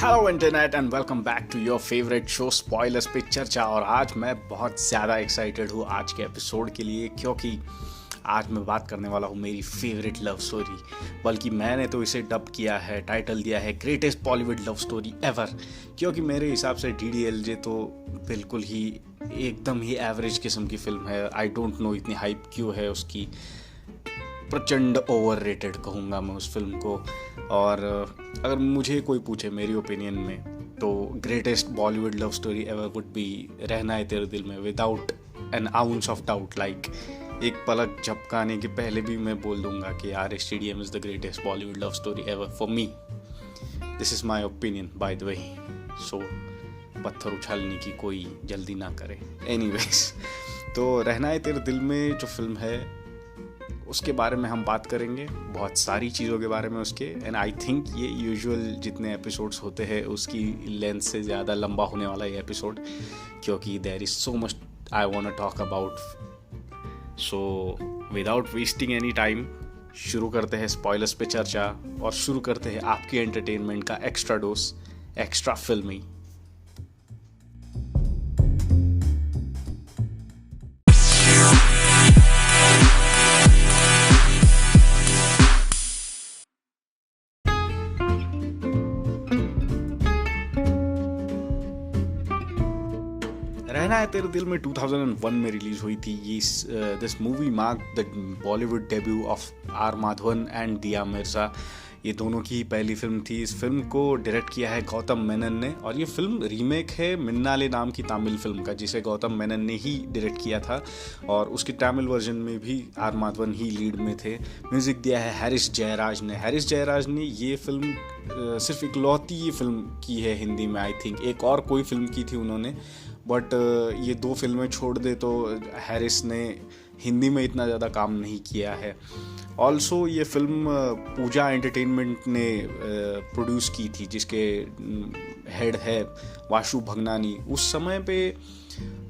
Hello internet and welcome back to your favourite show spoilers पे चर्चा। और आज मैं बहुत ज़्यादा एक्साइटेड हूँ आज के एपिसोड के लिए, क्योंकि आज मैं बात करने वाला हूँ मेरी फेवरेट लव स्टोरी। बल्कि मैंने तो इसे डब किया है, टाइटल दिया है greatest Bollywood love story ever, क्योंकि मेरे हिसाब से DDLJ तो बिल्कुल ही एकदम ही एवरेज किस्म की फिल्म है। आई डोंट नो इतनी हाइप क्यों है उसकी, प्रचंड ओवररेटेड कहूँगा मैं उस फिल्म को। और अगर मुझे कोई पूछे मेरी ओपिनियन में, तो greatest Bollywood love story ever would be रहना है तेरे दिल में, without an ounce of doubt. Like एक पलक झपकाने के पहले भी मैं बोल दूंगा कि RSTDM is the greatest Bollywood love story ever for me. This is my opinion by the way, so पत्थर उछालने की कोई जल्दी ना करे। एनीवेज, तो रहना है तेरे दिल में जो फिल्म है उसके बारे में हम बात करेंगे, बहुत सारी चीज़ों के बारे में उसके। एंड आई थिंक ये यूजुअल जितने एपिसोड्स होते हैं उसकी लेंथ से ज़्यादा लंबा होने वाला ये एपिसोड, क्योंकि there is so much I want to talk about. So without wasting any time शुरू करते हैं स्पॉयलर्स पे चर्चा, और शुरू करते हैं आपकी एंटरटेनमेंट का एक्स्ट्रा डोज, एक्स्ट्रा फिल्मी। रहना है तेरे दिल में 2001 में रिलीज हुई थी। This movie mark the Bollywood debut of R Madhavan and Dia Mirza. ये दोनों की पहली फिल्म थी। इस फिल्म को डायरेक्ट किया है गौतम मेनन ने, और ये फिल्म रीमेक है मिन्नाले नाम की तमिल फिल्म का, जिसे गौतम मेनन ने ही डायरेक्ट किया था। और उसके तमिल वर्जन में भी आर माधवन ही लीड में थे। म्यूज़िक दिया है हैरिस जयराज ने। हैरिस जयराज ने ये फिल्म सिर्फ इकलौती ये फिल्म की है हिंदी में। आई थिंक एक और कोई फिल्म की थी उन्होंने, बट ये दो फिल्में छोड़ दे तो हैरिस ने हिंदी में इतना ज़्यादा काम नहीं किया है। ऑल्सो ये फिल्म पूजा एंटरटेनमेंट ने प्रोड्यूस की थी, जिसके हेड है वाशु भगनानी। उस समय पे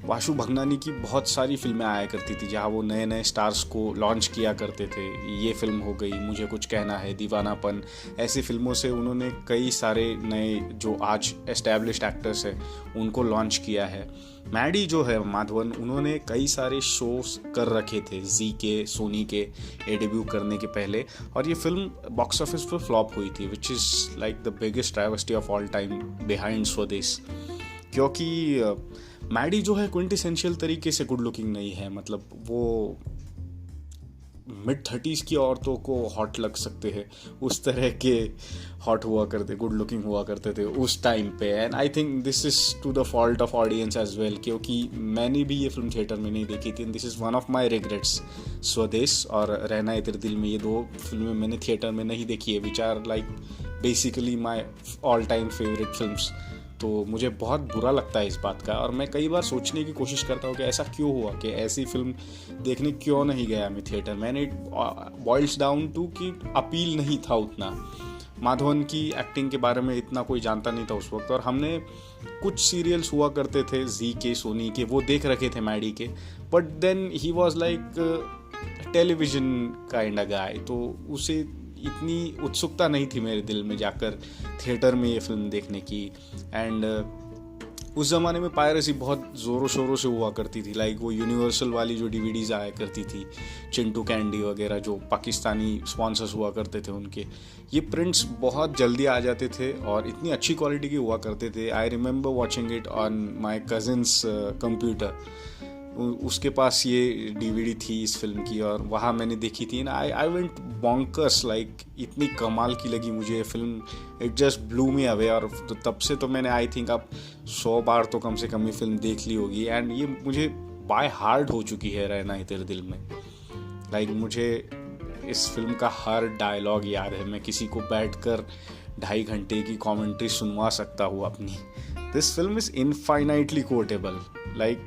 वाशु भगनानी की बहुत सारी फिल्में आया करती थी जहाँ वो नए नए स्टार्स को लॉन्च किया करते थे। ये फिल्म हो गई मुझे कुछ कहना है, दीवानापन, ऐसी फिल्मों से उन्होंने कई सारे नए जो आज एस्टैब्लिश्ड एक्टर्स हैं उनको लॉन्च किया है। मैडी जो है माधवन, उन्होंने कई सारे शोज कर रखे थे जी के, सोनी के डेब्यू करने के पहले, और ये फिल्म बॉक्स ऑफिस पर फ्लॉप हुई थी, which is like the biggest travesty of all time behind Swades. क्योंकि मैडी जो है क्विंटेसेंशियल तरीके से गुड लुकिंग नहीं है। मतलब वो mid-30s की औरतों को हॉट लग सकते हैं, उस तरह के हॉट हुआ करते, गुड लुकिंग हुआ करते थे उस टाइम पे। And I think this is to the fault of audience as well, क्योंकि मैंने भी ये फिल्म थिएटर में नहीं देखी थी। This is one of my regrets. स्वदेश और रहना है तेरे दिल में, ये दो फिल्में मैंने थिएटर में नहीं देखी है, which are like basically my all time favourite films. तो मुझे बहुत बुरा लगता है इस बात का, और मैं कई बार सोचने की कोशिश करता हूँ कि ऐसा क्यों हुआ, कि ऐसी फिल्म देखने क्यों नहीं गया मैं थिएटर। मैंने बॉइल्स डाउन टू कि अपील नहीं था उतना, माधवन की एक्टिंग के बारे में इतना कोई जानता नहीं था उस वक्त, और हमने कुछ सीरियल्स हुआ करते थे जी के, सोनी के, वो देख रखे थे मैडी के, but then he was like television kind a guy, तो उसे इतनी उत्सुकता नहीं थी मेरे दिल में जाकर थिएटर में ये फिल्म देखने की। एंड उस ज़माने में पायरेसी बहुत ज़ोरों शोरों से हुआ करती थी। लाइक वो यूनिवर्सल वाली जो DVDs आया करती थी, चिंटू कैंडी वगैरह, जो पाकिस्तानी स्पॉन्सर्स हुआ करते थे उनके, ये प्रिंट्स बहुत जल्दी आ जाते थे और इतनी अच्छी क्वालिटी के हुआ करते थे। I remember watching it on my cousins computer. उसके पास ये DVD थी इस फिल्म की, और वहाँ मैंने देखी थी ना। आई वेंट बॉन्कर्स, लाइक इतनी कमाल की लगी मुझे ये film, it just blue me away. और तो तब से तो मैंने आई थिंक अब 100 बार तो कम से कम ये फिल्म देख ली होगी, एंड ये मुझे बाय हार्ट हो चुकी है रहना है तेरे दिल में। लाइक मुझे इस फिल्म का हर डायलॉग याद है, मैं किसी को बैठकर 2.5 घंटे की कॉमेंट्री सुनवा सकता हूँ अपनी। This film is infinitely quotable, like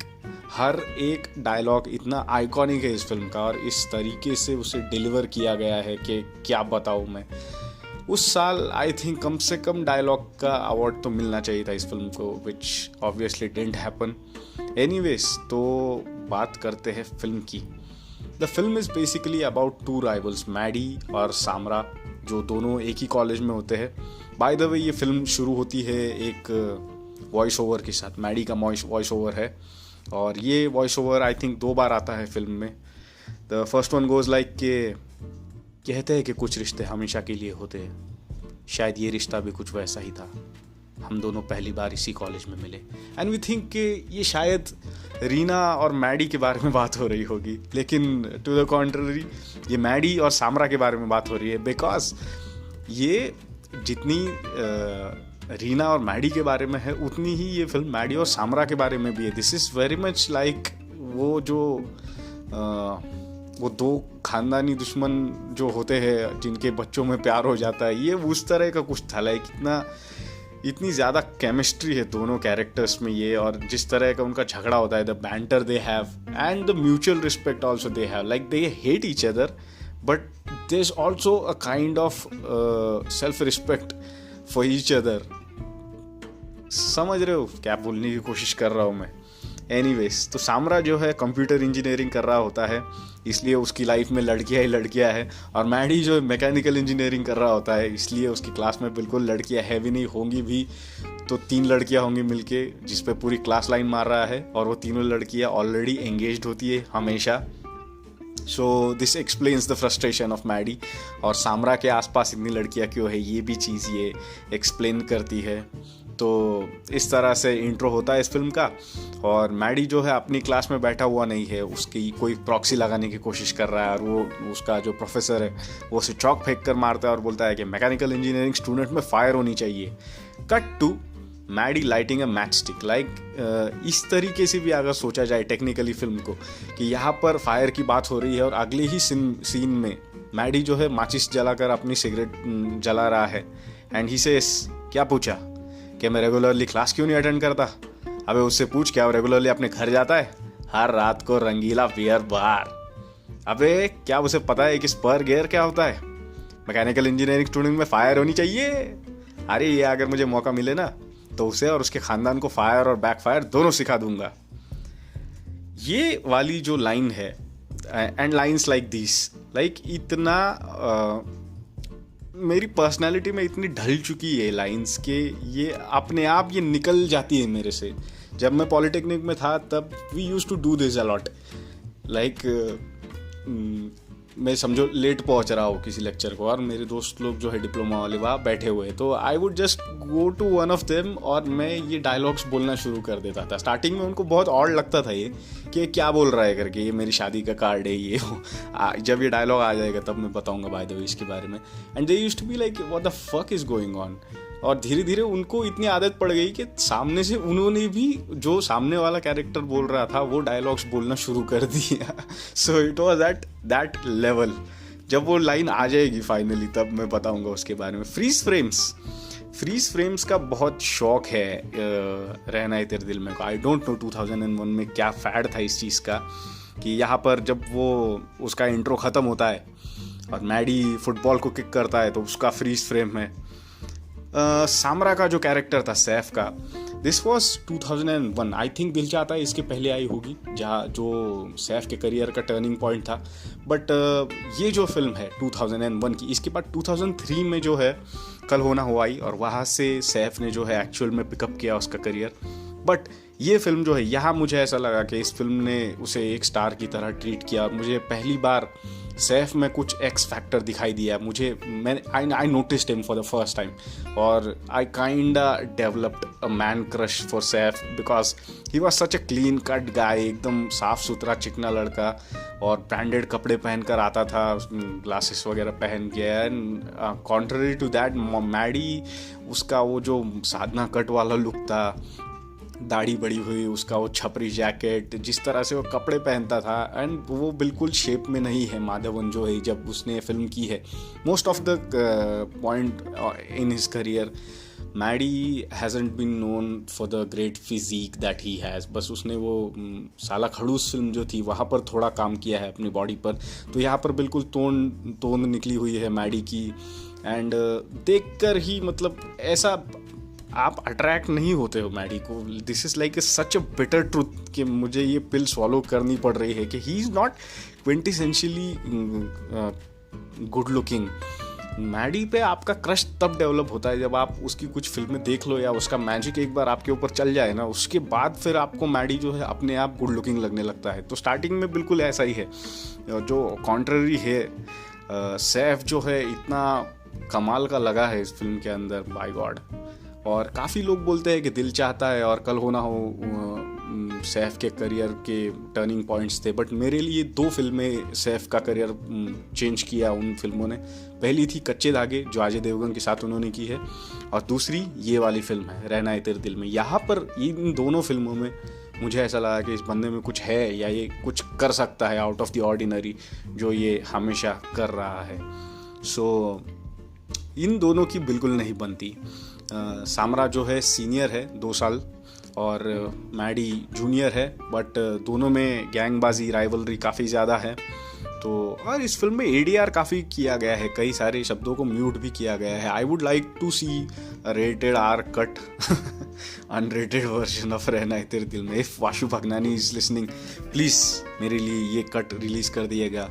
हर एक डायलॉग इतना आइकॉनिक है इस फिल्म का, और इस तरीके से उसे डिलीवर किया गया है कि क्या बताऊँ मैं। उस साल आई थिंक कम से कम डायलॉग का अवार्ड तो मिलना चाहिए था इस फिल्म को, which obviously didn't happen. Anyways, तो बात करते हैं फिल्म की। The film is basically about two rivals, Maddy और सामरा, जो दोनों एक ही कॉलेज में होते हैं। बाय द वे ये फिल्म शुरू होती है एक वॉइस ओवर के साथ, मैडी का वॉइस ओवर है, और ये वॉइस ओवर आई थिंक 2 बार आता है फिल्म में। The first one goes like के कहते हैं कि कुछ रिश्ते हमेशा के लिए होते हैं, शायद ये रिश्ता भी कुछ वैसा ही था, हम दोनों पहली बार इसी कॉलेज में मिले। एंड वी थिंक कि ये शायद रीना और मैडी के बारे में बात हो रही होगी, लेकिन टू द कॉन्ट्ररी ये मैडी और सामरा के बारे में बात हो रही है, बिकॉज ये जितनी रीना और मैडी के बारे में है उतनी ही ये फिल्म मैडी और सामरा के बारे में भी है। This is very much like वो 2 खानदानी दुश्मन जो होते हैं जिनके बच्चों में प्यार हो जाता है, ये उस तरह का कुछ था। लाइक इतनी ज़्यादा केमिस्ट्री है दोनों कैरेक्टर्स में ये, और जिस तरह का उनका झगड़ा होता है, the banter they have and the mutual respect also they have, like they hate each other but there is also a kind of self respect for each other. समझ रहे हो क्या बोलने की कोशिश कर रहा हूँ मैं? एनीवेज, तो सामरा जो है कंप्यूटर इंजीनियरिंग कर रहा होता है, इसलिए उसकी लाइफ में लड़कियां ही लड़कियां हैं, और मैडी जो मैकेनिकल इंजीनियरिंग कर रहा होता है, इसलिए उसकी क्लास में बिल्कुल लड़कियां है भी नहीं, होंगी भी तो 3 लड़कियां होंगी मिलके, जिस पे पूरी क्लास लाइन मार रहा है, और वो तीनों लड़कियां ऑलरेडी एंगेज्ड होती है हमेशा। So this explains the frustration of Maddy, और सामरा के आसपास इतनी लड़कियां क्यों है ये भी चीज़ ये एक्सप्लेन करती है। तो इस तरह से इंट्रो होता है इस फिल्म का, और मैडी जो है अपनी क्लास में बैठा हुआ नहीं है, उसकी कोई प्रॉक्सी लगाने की कोशिश कर रहा है, और वो उसका जो प्रोफेसर है वो उसे चौक फेंक कर मारता है और बोलता है कि मैकेनिकल इंजीनियरिंग स्टूडेंट में फायर होनी चाहिए। Cut to Maddy lighting a match stick. Like इस तरीके से भी अगर सोचा जाए टेक्निकली फिल्म को कि यहाँ पर फायर की बात हो रही है, और अगले ही सीन में मैडी जो है माचिस जलाकर अपनी सिगरेट जला रहा है, एंड ही सेस, क्या पूछा कि मैं रेगुलरली क्लास क्यों नहीं अटेंड करता? अबे उससे पूछ क्या वो रेगुलरली अपने घर जाता है हर रात को रंगीला बियर बार? अबे क्या उसे पता है कि स्पर गियर क्या होता है? मैकेनिकल इंजीनियरिंग स्टूडेंट में फायर होनी चाहिए। अरे ये अगर मुझे मौका मिले ना तो उसे और उसके खानदान को फायर और बैक फायर दोनों सिखा दूंगा। ये वाली जो लाइन है, and lines like this, like इतना मेरी पर्सनालिटी में इतनी ढल चुकी है लाइंस के ये अपने आप ये निकल जाती है मेरे से। जब मैं पॉलिटेक्निक में था तब we use to do this a lot, like मैं समझो लेट पहुंच रहा हूँ किसी लेक्चर को, और मेरे दोस्त लोग जो है डिप्लोमा वाले वहाँ बैठे हुए, तो I would just go to one of them और मैं ये डायलॉग्स बोलना शुरू कर देता था। स्टार्टिंग में उनको बहुत ऑड लगता था ये कि क्या बोल रहा है करके, ये मेरी शादी का कार्ड है ये वो। जब ये डायलॉग आ जाएगा तब मैं बताऊंगा बाय द वे इसके बारे में। And they used to be like what the fuck is going on. और धीरे धीरे उनको इतनी आदत पड़ गई कि सामने से उन्होंने भी जो सामने वाला कैरेक्टर बोल रहा था वो डायलॉग्स बोलना शुरू कर दिया। So it was at that level. जब वो लाइन आ जाएगी फाइनली तब मैं बताऊंगा उसके बारे में। फ्रीज फ्रेम्स का बहुत शौक है रहना है तेरे दिल में को। आई डोंट नो 2001 में क्या फैड था इस चीज़ का कि यहाँ पर जब वो उसका इंट्रो ख़त्म होता है और मैडी फुटबॉल को किक करता है तो उसका फ्रीज फ्रेम है। सामरा का जो कैरेक्टर था सैफ का, दिस वॉज 2001। आई थिंक दिल चाहता है इसके पहले आई होगी, जहाँ जो सैफ के करियर का टर्निंग पॉइंट था। बट ये जो फिल्म है 2001 की, इसके बाद 2003 में जो है कल होना हुआ आई, और वहाँ से सैफ ने जो है एक्चुअल में पिकअप किया उसका करियर। बट ये फिल्म जो है, यहाँ मुझे ऐसा लगा कि इस फिल्म ने उसे एक स्टार की तरह ट्रीट किया, और मुझे पहली बार सैफ में कुछ एक्स फैक्टर दिखाई दिया मुझे। I noticed him for the first time, और I kinda developed a man crush for Saif because he was such a clean cut guy, एकदम साफ सुथरा चिकना लड़का, और ब्रांडेड कपड़े पहनकर आता था, ग्लासेस वगैरह पहन के। And contrary to that Maddy, उसका वो जो साधना कट वाला लुक था, दाढ़ी बड़ी हुई, उसका वो छपरी जैकेट, जिस तरह से वो कपड़े पहनता था, एंड वो बिल्कुल शेप में नहीं है माधवन जो है जब उसने फिल्म की है। Most of the point in his career Maddy hasn't been known for the great physique that he has. बस उसने वो साला खड़ूस फिल्म जो थी वहाँ पर थोड़ा काम किया है अपनी बॉडी पर, तो यहाँ पर बिल्कुल तोंद निकली हुई है मैडी की। एंड देखकर ही मतलब ऐसा आप अट्रैक्ट नहीं होते हो मैडी को। This is like such a bitter truth कि मुझे ये पिल स्वॉलो करनी पड़ रही है कि he is not quintessentially good looking, Maddy पे आपका क्रश तब डेवलप होता है जब आप उसकी कुछ फिल्में देख लो या उसका मैजिक एक बार आपके ऊपर चल जाए ना, उसके बाद फिर आपको मैडी जो है अपने आप गुड लुकिंग लगने लगता है। तो स्टार्टिंग में बिल्कुल ऐसा ही है। जो कॉन्ट्ररी है, सैफ जो है इतना कमाल का लगा है इस फिल्म के अंदर, बाय गॉड। और काफ़ी लोग बोलते हैं कि दिल चाहता है और कल हो ना हो सैफ के करियर के टर्निंग पॉइंट्स थे, बट मेरे लिए 2 फिल्में सैफ का करियर चेंज किया उन फिल्मों ने। पहली थी कच्चे धागे जो अजय देवगन के साथ उन्होंने की है, और दूसरी ये वाली फिल्म है रहना है तेरे दिल में। यहाँ पर इन दोनों फिल्मों में मुझे ऐसा लगा कि इस बंदे में कुछ है या ये कुछ कर सकता है आउट ऑफ द ऑर्डिनरी, जो ये हमेशा कर रहा है। सो इन दोनों की बिल्कुल नहीं बनती। सामरा जो है सीनियर है 2 साल और मैडी जूनियर है, बट दोनों में गैंगबाजी राइवलरी काफ़ी ज़्यादा है। तो और इस फिल्म में एडीआर काफ़ी किया गया है, कई सारे शब्दों को म्यूट भी किया गया है। I would like to see rated R cut unrated version of Rehnaa Hai तेरे दिल Mein. If Vashu Bhagnani is listening, please मेरे लिए ये कट रिलीज़ कर दिएगा,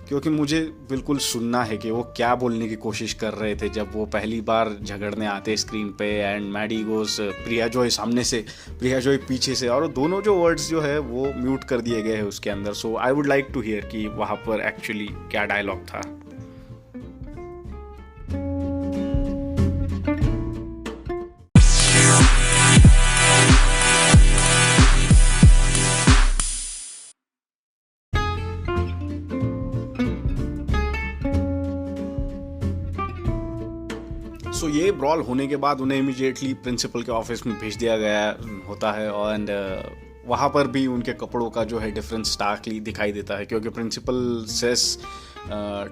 क्योंकि मुझे बिल्कुल सुनना है कि वो क्या बोलने की कोशिश कर रहे थे जब वो पहली बार झगड़ने आते स्क्रीन पे एंड मैडी गोस प्रिया जॉय सामने से, प्रिया जॉय पीछे से, और दोनों जो वर्ड्स जो है वो म्यूट कर दिए गए हैं उसके अंदर। So I would like to hear कि वहाँ पर एक्चुअली क्या डायलॉग था। सो ये ब्रॉल होने के बाद उन्हें इमीडिएटली प्रिंसिपल के ऑफिस में भेज दिया गया होता है, एंड वहाँ पर भी उनके कपड़ों का जो है डिफरेंस स्टार्कली दिखाई देता है, क्योंकि principal says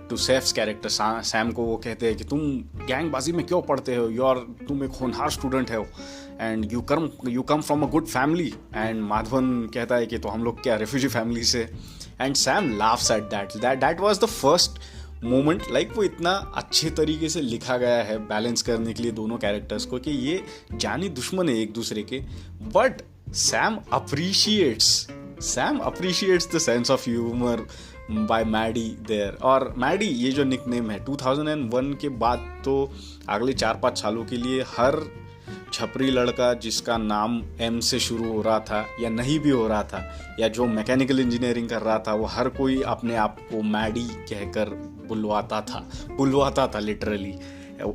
to Saif's character Sam को वो कहते हैं कि तुम गैंगबाजी में क्यों पढ़ते हो, तुम एक होनहार स्टूडेंट हो and you come from a good family. And Madhavan कहता है कि तो हम लोग क्या रेफ्यूजी फैमिली से, and Sam laughs at that was the first moment. Like वो इतना अच्छे तरीके से लिखा गया है बैलेंस करने के लिए दोनों कैरेक्टर्स को कि ये जानी दुश्मन है एक दूसरे के, but Sam appreciates the sense of humour by Maddy there. और मैडी ये जो निकनेम है 2001 के बाद तो अगले 4-5 सालों के लिए हर छपरी लड़का जिसका नाम एम से शुरू हो रहा था या नहीं भी हो रहा था, या जो मैकेनिकल इंजीनियरिंग कर रहा था, वो हर कोई अपने आप को मैडी कहकर बुलवाता था लिटरली।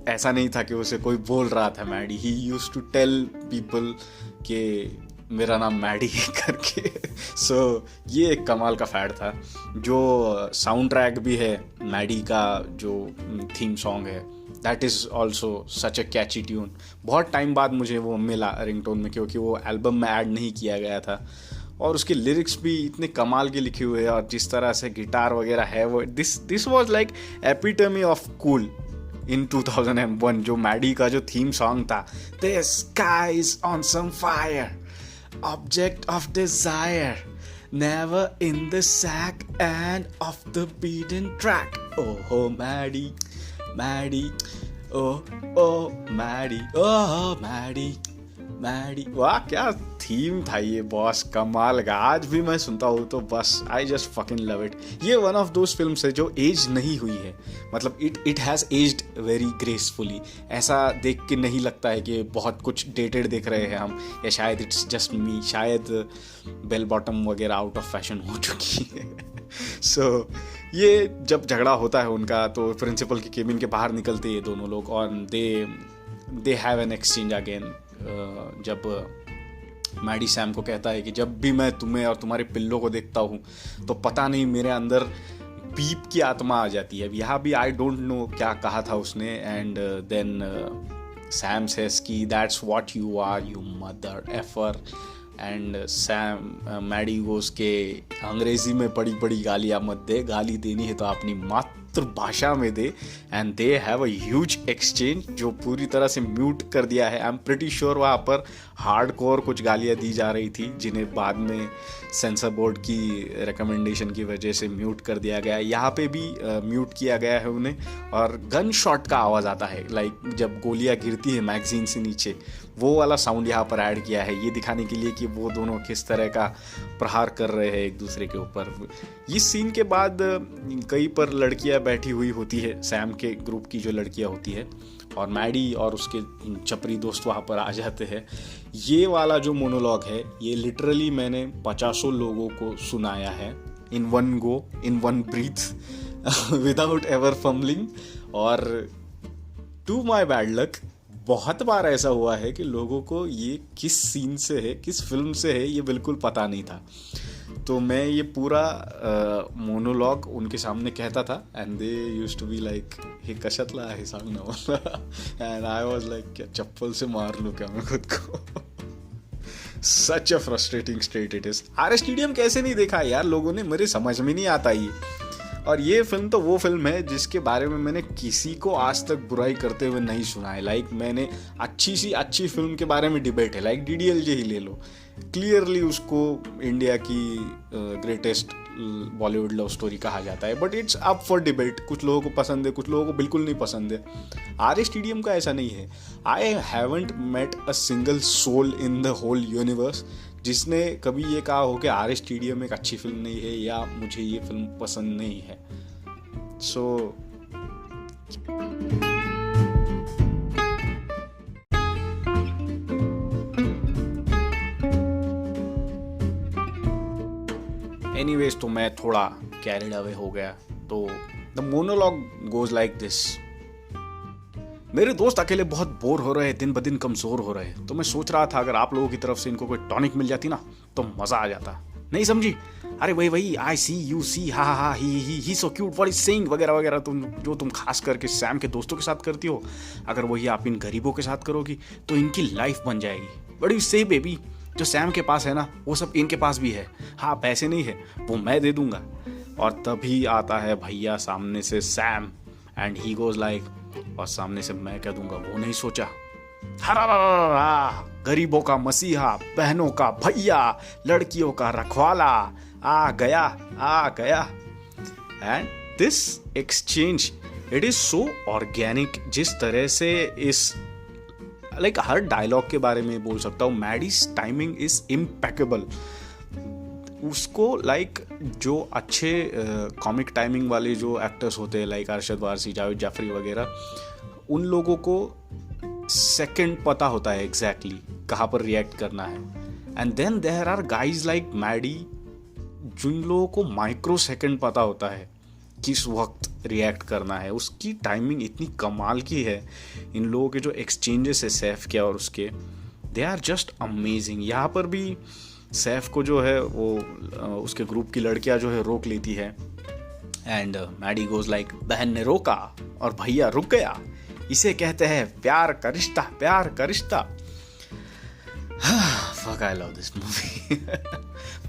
ऐसा नहीं था कि उसे कोई बोल रहा था Maddy, he used to tell people के मेरा नाम मैडी करके। सो ये एक कमाल का फैड था। जो साउंड ट्रैक भी है मैडी का, जो थीम सॉन्ग है, that is also such a catchy tune. बहुत टाइम बाद मुझे वो मिला रिंगटोन में, क्योंकि वो एल्बम में ऐड नहीं किया गया था, और उसके लिरिक्स भी इतने कमाल के लिखे हुए हैं, और जिस तरह से गिटार वगैरह है वो this was like epitome of cool in 2001। जो मैडी का जो थीम सॉन्ग था, the sky is on some fire, object of desire, never in the sack and of the beaten track, ओहो मैडी मैडी, ओ मैडी, वाह क्या थीम था ये बॉस, कमाल का। आज भी मैं सुनता हूँ तो बस I just fucking love it. ये वन ऑफ दोज फिल्म्स है जो एज नहीं हुई है, मतलब it has aged very gracefully. ऐसा देख के नहीं लगता है कि बहुत कुछ डेटेड देख रहे हैं हम, या शायद इट्स जस्ट मी, शायद बेल बॉटम वगैरह आउट ऑफ फैशन हो चुकी है। सो ये जब झगड़ा होता है उनका, तो प्रिंसिपल के केबिन के बाहर निकलते हैं ये दोनों लोग, और they have an exchange again. जब मैडी सैम को कहता है कि जब भी मैं तुम्हें और तुम्हारे पिल्लों को देखता हूँ तो पता नहीं मेरे अंदर पीप की आत्मा आ जाती है। यहाँ भी आई डोंट नो क्या कहा था उसने, एंड देन सैम सेज कि that's what you are you mother effer, and Sam Maddy goes के अंग्रेजी में बड़ी बड़ी गालियाँ मत दे, गाली देनी है तो अपनी मातृभाषा में दे। And they have a huge exchange जो पूरी तरह से म्यूट कर दिया है। आई एम प्रिटी श्योर वहाँ पर हार्डकोर कुछ गालियाँ दी जा रही थी जिन्हें बाद में सेंसर बोर्ड की रिकमेंडेशन की वजह से म्यूट कर दिया गया है। यहाँ पे भी म्यूट किया गया है उन्हें, और गन शॉट का आवाज़ आता है, लाइक जब गोलियाँ गिरती है मैगजीन से नीचे, वो वाला साउंड यहाँ पर ऐड किया है, ये दिखाने के लिए कि वो दोनों किस तरह का प्रहार कर रहे हैं एक दूसरे के ऊपर। इस सीन के बाद कई पर लड़कियाँ बैठी हुई होती है, सैम के ग्रुप की जो लड़कियां होती है, और मैडी और उसके चपरी दोस्त वहाँ पर आ जाते हैं। ये वाला जो मोनोलॉग है ये लिटरली मैंने 50 लोगों को सुनाया है in one go, in one breath, without ever fumbling. और टू माई बैड लक बहुत बार ऐसा हुआ है कि लोगों को ये किस सीन से है, किस फिल्म से है, ये बिल्कुल पता नहीं था। तो मैं ये पूरा मोनोलॉग उनके सामने कहता था and they used to be like हे कशतला है सामने वाला, एंड आई वाज लाइक क्या चप्पल से मार लूं क्या मैं खुद को। Such a frustrating state it is. आर स्टेडियम कैसे नहीं देखा यार लोगों ने, मेरे समझ में नहीं आता ये। और ये फिल्म तो वो फिल्म है जिसके बारे में मैंने किसी को आज तक बुराई करते हुए नहीं सुना है। लाइक मैंने अच्छी फिल्म के बारे में डिबेट है, लाइक DDLJ ही ले लो, क्लियरली उसको इंडिया की ग्रेटेस्ट बॉलीवुड लव स्टोरी कहा जाता है, but it's up for debate. कुछ लोगों को पसंद है, कुछ लोगों को बिल्कुल नहीं पसंद है। आर स्टेडियम का ऐसा नहीं है। I haven't met a single soul in the whole universe जिसने कभी ये कहा हो कि आर स्टेडियम एक अच्छी फिल्म नहीं है या मुझे ये फिल्म पसंद नहीं है। सो एनीवेज, तो मैं थोड़ा कैरिड अवे हो गया। तो the monologue goes like this. मेरे दोस्त अकेले बहुत बोर हो रहे हैं, दिन ब दिन कमजोर हो रहे हैं, तो मैं सोच रहा था अगर आप लोगों की तरफ से इनको कोई टॉनिक मिल जाती ना तो मजा आ जाता। नहीं समझी? अरे वही आई सी यू सी हा हा he so cute what is saying वगैरह वगैरह, तुम खास करके सैम के दोस्तों के साथ करती हो, अगर वही आप इन गरीबों के साथ करोगी तो इनकी लाइफ बन जाएगी। बड़ी सही बेबी, जो सैम के पास है ना वो सब इनके पास भी है। हाँ पैसे नहीं है वो मैं दे दूंगा। और तभी आता है भैया सामने से Sam and he goes like, और सामने से मैं कह दूंगा वो नहीं सोचा, हरा गरीबों का मसीहा, बहनों का भैया, लड़कियों का रखवाला, आ गया। And this exchange it is so organic. जिस तरह से इस लाइक हर डायलॉग के बारे में बोल सकता हूँ, मैडीज टाइमिंग इज इम्पेकेबल। उसको लाइक जो अच्छे कॉमिक टाइमिंग वाले जो एक्टर्स होते हैं लाइक अरशद वारसी, जावेद जाफरी वगैरह, उन लोगों को सेकंड पता होता है एग्जैक्टली कहाँ पर रिएक्ट करना है। And then there are guys like Maddy जिन लोगों को माइक्रो सेकंड पता होता है किस वक्त रिएक्ट करना है। उसकी टाइमिंग इतनी कमाल की है। इन लोगों के जो एक्सचेंजेस है सैफ के और उसके, दे आर जस्ट अमेजिंग। यहाँ पर भी सैफ को जो है वो उसके ग्रुप की लड़कियां जो है रोक लेती है एंड मैडी गोज लाइक बहन ने रोका और भैया रुक गया, इसे कहते हैं प्यार का रिश्ता। Fuck, I love this movie.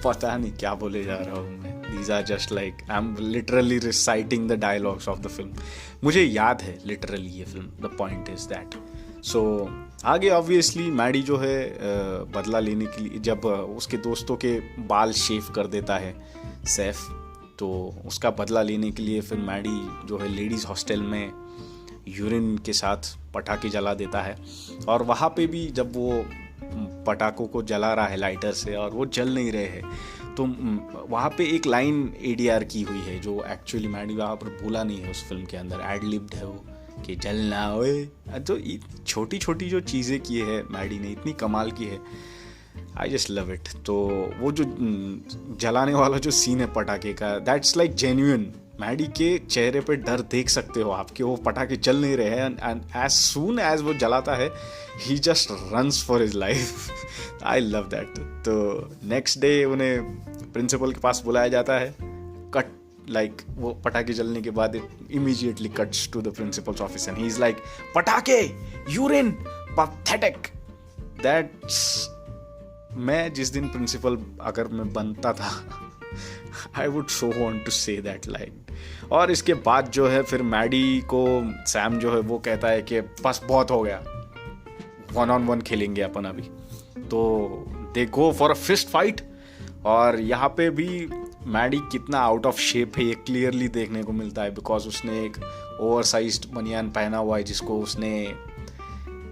पता नहीं क्या बोले जा रहा हूँ मैं। These are just like I'm literally reciting the dialogues of the film. मुझे याद है literally ये film. The point is that. So आगे ऑब्वियसली मैडी जो है बदला लेने के लिए जब उसके दोस्तों के बाल शेव कर देता है सैफ, तो उसका बदला लेने के लिए फिर मैडी जो है लेडीज़ हॉस्टल में यूरिन के साथ पटाखे जला देता है। और वहाँ पे भी जब वो पटाखों को जला रहा है लाइटर से और वो जल नहीं रहे हैं, तो वहाँ पे एक लाइन ADR की हुई है जो एक्चुअली मैडी वहाँ पर बोला नहीं है उस फिल्म के अंदर, एडलिब्ड है वो कि जलना ओए। तो छोटी छोटी जो चीज़ें की है मैडी ने इतनी कमाल की है, आई जस्ट लव इट। तो वो जो जलाने वाला जो सीन है पटाखे का, दैट्स लाइक जेन्युइन। मैडी के चेहरे पे डर देख सकते हो आप कि वो पटाखे चल नहीं रहे हैं, एंड एज सून एज वो जलाता है he just runs for his life. I love that. तो नेक्स्ट डे उन्हें प्रिंसिपल के पास बुलाया जाता है। कट लाइक वो पटाखे जलने के बाद immediately cuts to the principal's office and he is like पटाखे, यूरिन, पैथेटिक। दैट्स मैं जिस दिन प्रिंसिपल अगर मैं बनता था I would so want to say that line. और इसके बाद जो है फिर मैडी को सैम जो है वो कहता है कि बस बहुत हो गया, 1-on-1 खेलेंगे अपन अभी। तो they go for a fist fight. और यहाँ पे भी मैडी कितना आउट ऑफ शेप है ये क्लियरली देखने को मिलता है, बिकॉज उसने एक ओवरसाइज्ड बनियान पहना हुआ है जिसको उसने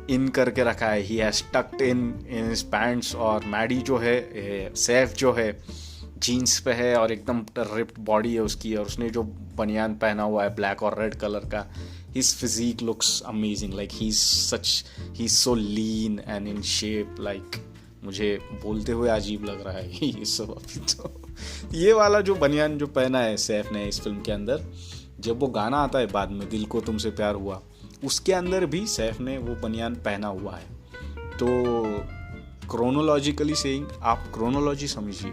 इन करके रखा है, he has talked in his pants. और मैडी जो है सैफ जो है जीन्स पे है और एकदम रिप्ड बॉडी है उसकी, और उसने जो बनियान पहना हुआ है ब्लैक और रेड कलर का, his physique looks amazing, like he is so lean and in shape, like मुझे बोलते हुए अजीब लग रहा है ये सब अभी तो। ये वाला जो बनियान जो पहना है सैफ ने इस फिल्म के अंदर, जब वो गाना आता है बाद में दिल को तुमसे प्यार हुआ, उसके अंदर भी सैफ ने वो बनियान पहना हुआ है। तो क्रोनोलॉजिकली सेइंग, आप क्रोनोलॉजी समझिए,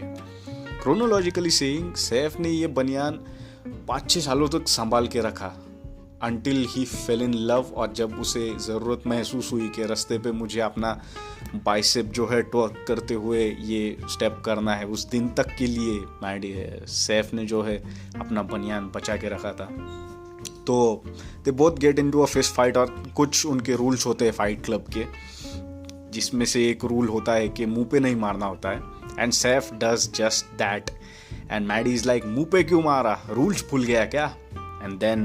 क्रोनोलॉजिकली सेइंग सैफ ने ये बनियान 5-6 सालों तक संभाल के रखा, until he fail in love, और जब उसे ज़रूरत महसूस हुई कि रास्ते पे मुझे अपना बाइसेप जो है ट्वर्क करते हुए ये स्टेप करना है, उस दिन तक के लिए सैफ ने जो है अपना बनियान बचा के रखा था। तो they both get into a fist fight, और कुछ उनके रूल्स होते हैं फाइट क्लब के, जिसमें से एक रूल होता है कि मुंह पे नहीं मारना होता है, and Saif does just that, and Maddy is like मुंह पे क्यों मारा, रूल्स भूल गया क्या? And then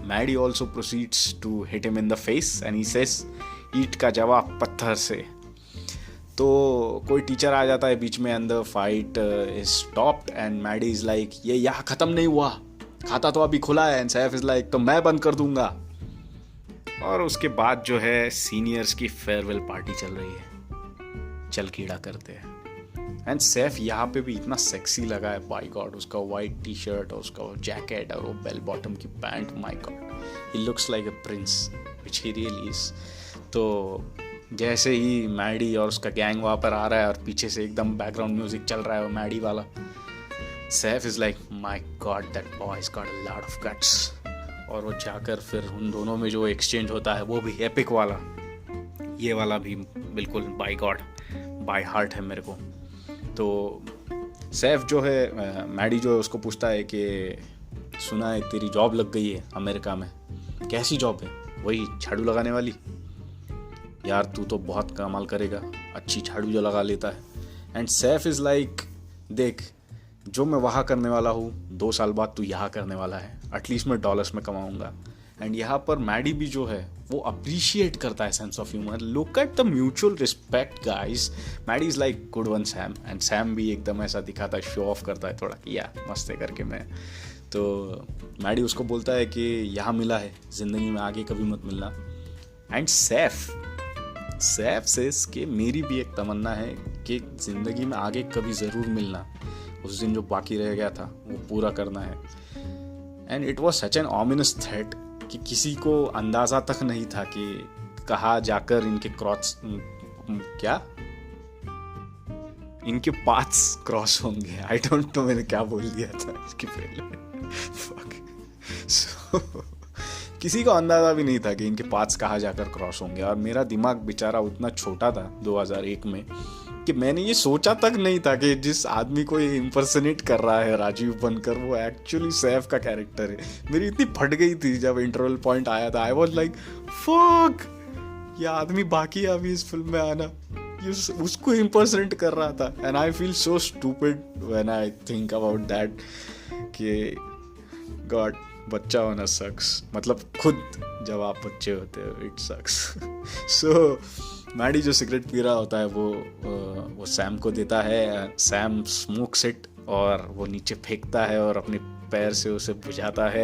Maddy also proceeds to hit him in the face and he says ईट का जवाब पत्थर से। तो कोई टीचर आ जाता है बीच में and the fight is stopped, and Maddy is like ये यहाँ ख़त्म नहीं हुआ, खाता तो अभी खुला है, एंड सैफ इज लाइक तो मैं बंद कर दूंगा। और उसके बाद जो है सीनियर्स की फेयरवेल पार्टी चल रही है, चल कीड़ा करते हैं, एंड सैफ यहाँ पे भी इतना सेक्सी लगा है, बाय गॉड, उसका वाइट टी शर्ट और उसका वो जैकेट और वो बेल बॉटम की pant, my God, he looks like a prince which he really is. तो जैसे ही मैडी और उसका गैंग वहाँ पर आ रहा है और पीछे से एकदम बैकग्राउंड म्यूजिक चल रहा है वो मैडी वाला, Saif is like my God that boy has got a lot of guts. और वो जाकर फिर उन दोनों में जो एक्सचेंज होता है वो भी एपिक वाला, ये वाला भी बिल्कुल बाय गॉड बाय हार्ट है मेरे को। तो सैफ जो है, मैडी जो है उसको पूछता है कि सुना है तेरी जॉब लग गई है अमेरिका में, कैसी जॉब है? वही झाड़ू लगाने वाली? यार तू तो बहुत कमाल करेगा, अच्छी झाड़ू जो लगा लेता है। एंड सैफ इज़ लाइक देख, जो मैं वहाँ करने वाला हूँ 2 साल बाद तू यहाँ करने वाला है, एटलीस्ट मैं डॉलर्स में कमाऊँगा। एंड यहाँ पर मैडी भी जो है वो अप्रिशिएट करता है sense of humour, look at the mutual respect guys. Maddy is like good one Sam, and Sam भी एकदम ऐसा दिखाता है, शो ऑफ करता है थोड़ा कि यार मस्ते करके मैं। तो मैडी उसको बोलता है कि यहाँ मिला है, ज़िंदगी में आगे कभी मत मिलना। एंड सैफ सेज कि मेरी भी एक तमन्ना है कि ज़िंदगी में आगे कभी ज़रूर मिलना, उस दिन जो बाकी रह गया था वो पूरा करना है। And it was such an ominous threat कि किसी को अंदाज़ा तक नहीं था कि कहाँ जाकर इनके इनके पाथ्स क्रॉस होंगे। आई डोंट नो मैंने क्या बोल दिया था इसके पहले। So, किसी को अंदाज़ा भी नहीं था कि इनके पाथ्स कहाँ जाकर क्रॉस होंगे, और मेरा दिमाग बेचारा उतना छोटा था 2001 में कि मैंने ये सोचा तक नहीं था कि जिस आदमी को ये इम्पर्सनेट कर रहा है राजीव बनकर, वो एक्चुअली सैफ का कैरेक्टर है। मेरी इतनी फट गई थी जब इंटरवल पॉइंट आया था, आई वॉज लाइक फक, ये आदमी बाकी है अभी इस फिल्म में आना, ये उसको इम्पर्सनेट कर रहा था। And I feel so stupid when I think about that कि गॉड, बच्चा होना सक्स, मतलब खुद जब आप बच्चे होते हो इट सक्स। सो मैडी जो सिगरेट पी रहा होता है वो सैम को देता है, सैम स्मोक्स इट और वो नीचे फेंकता है और अपने पैर से उसे बुझाता है,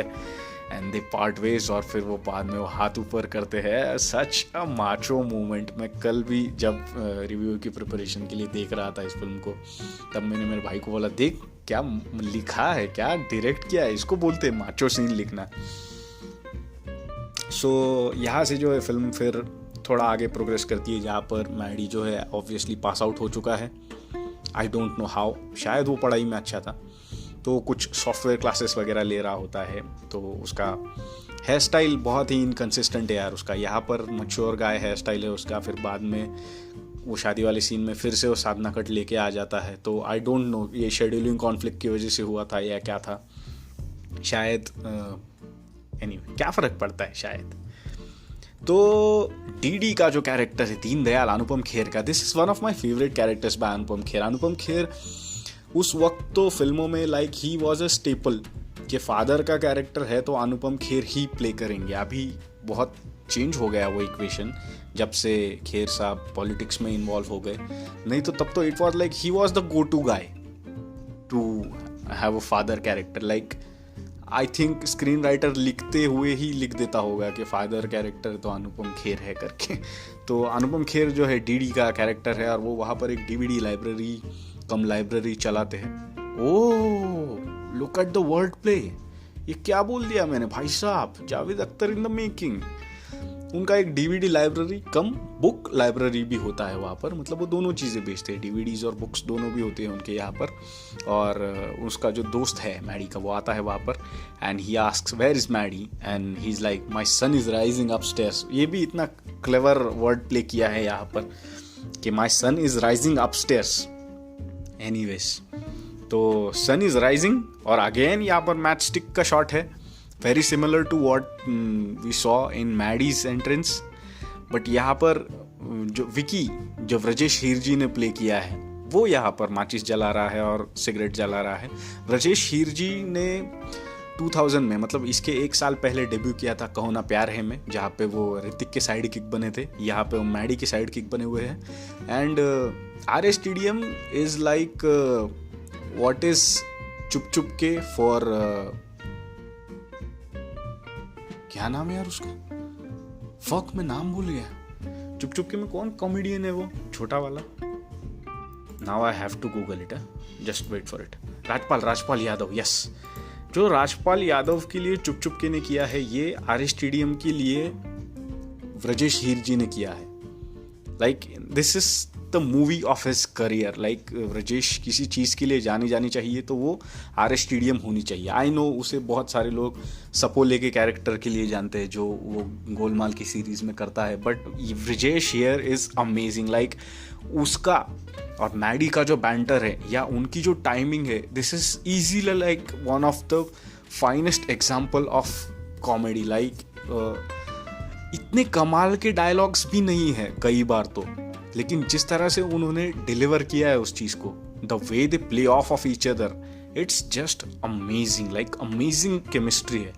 एंड दे पार्ट वेज, और फिर वो बाद में वो हाथ ऊपर करते हैं। सच अ माचो मोमेंट। मैं कल भी जब रिव्यू की प्रिपरेशन के लिए देख रहा था इस फिल्म को, तब मैंने मेरे भाई को बोला देख क्या लिखा है, क्या डायरेक्ट किया है, इसको बोलते हैं माचो सीन लिखना। सो यहाँ से जो है फिल्म फिर थोड़ा आगे प्रोग्रेस करती है, जहाँ पर मैडी जो है ऑब्वियसली पास आउट हो चुका है। आई डोंट नो हाउ, शायद वो पढ़ाई में अच्छा था तो कुछ सॉफ्टवेयर क्लासेस वगैरह ले रहा होता है। तो उसका हेयर स्टाइल बहुत ही इनकन्सिस्टेंट है यार उसका, यहाँ पर मैच्योर गाय हेयर स्टाइल है उसका, फिर बाद में वो शादी वाले सीन में फिर से वो साधना कट लेके आ जाता है। तो आई डोंट नो ये शेड्यूलिंग कॉन्फ्लिक्ट की वजह से हुआ था या क्या था, शायद एनीवे क्या फ़र्क पड़ता है शायद। तो डीडी का जो कैरेक्टर है दीनदयाल अनुपम खेर का, this is one of my favourite characters by Anupam Kher. Anupam Kher उस वक्त तो फिल्मों में like he was a staple, कि फादर का कैरेक्टर है तो अनुपम खेर ही प्ले करेंगे। अभी बहुत चेंज हो गया वो इक्वेशन जब से खेर साहब पॉलिटिक्स में इन्वॉल्व हो गए, नहीं तो तब तो it was like he was the go to guy. To have a father character. Like I think screen writer लिखते हुए ही लिख देता होगा कि फादर कैरेक्टर तो अनुपम खेर है करके. तो अनुपम खेर जो है डीडी का कैरेक्टर है और वो वहाँ पर एक डीवीडी लाइब्रेरी चलाते हैं. Oh look at the word play. ये क्या बोल दिया मैंने भाई साहब. Javed Akhtar in the making. उनका एक डीवीडी लाइब्रेरी कम बुक लाइब्रेरी भी होता है वहाँ पर. मतलब वो दोनों चीज़ें बेचते हैं, डीवीडीज और बुक्स दोनों भी होते हैं उनके यहाँ पर. और उसका जो दोस्त है मैडी का वो आता है वहाँ पर and he asks where is Maddy and he is like my son is rising upstairs. ये भी इतना क्लेवर वर्ड प्ले किया है यहाँ पर कि my son is rising upstairs. Anyways तो सन इज़ राइजिंग और अगेन यहाँ पर मैच स्टिक का शॉट है. Very similar to what we saw in Maddy's entrance. But यहाँ पर जो विकी जो व्रजेश हीरजी ने प्ले किया है वो यहाँ पर माचिस जला रहा है और सिगरेट जला रहा है. व्रजेश हीरजी ने 2000 में मतलब इसके एक साल पहले डेब्यू किया था कहो ना प्यार है में, जहाँ पे वो ऋतिक के साइड किक बने थे. यहाँ पे वो मैडी के साइड किक बने हुए हैं. And R stadium is like what is Chup Chup के फॉर क्या नाम है यार उसका. फक मैं नाम भूल गया. चुप चुप के में कौन कॉमेडियन है वो छोटा वाला. Now I have to Google it. Just wait for it. Rajpal Yadav. Yes, जो राजपाल यादव के लिए चुप चुप के ने किया है ये आर स्टेडियम के लिए व्रजेश हीरजी ने किया है. Like this is the movie of his career. Like Vrajesh किसी चीज़ के लिए जानी चाहिए तो वो आर स्टेडियम होनी चाहिए. आई नो उसे बहुत सारे लोग सपोले के कैरेक्टर के लिए जानते हैं जो वो गोलमाल की सीरीज में करता है. But Vrajesh here is amazing. Like उसका और मैडी का जो बैंटर है या उनकी जो टाइमिंग है, this is easily like one of the finest example of comedy. Like इतने कमाल के डायलॉग्स भी नहीं है कई बार तो, लेकिन जिस तरह से उन्होंने डिलीवर किया है उस चीज़ को, the way they play of each other, it's just amazing. Like amazing chemistry है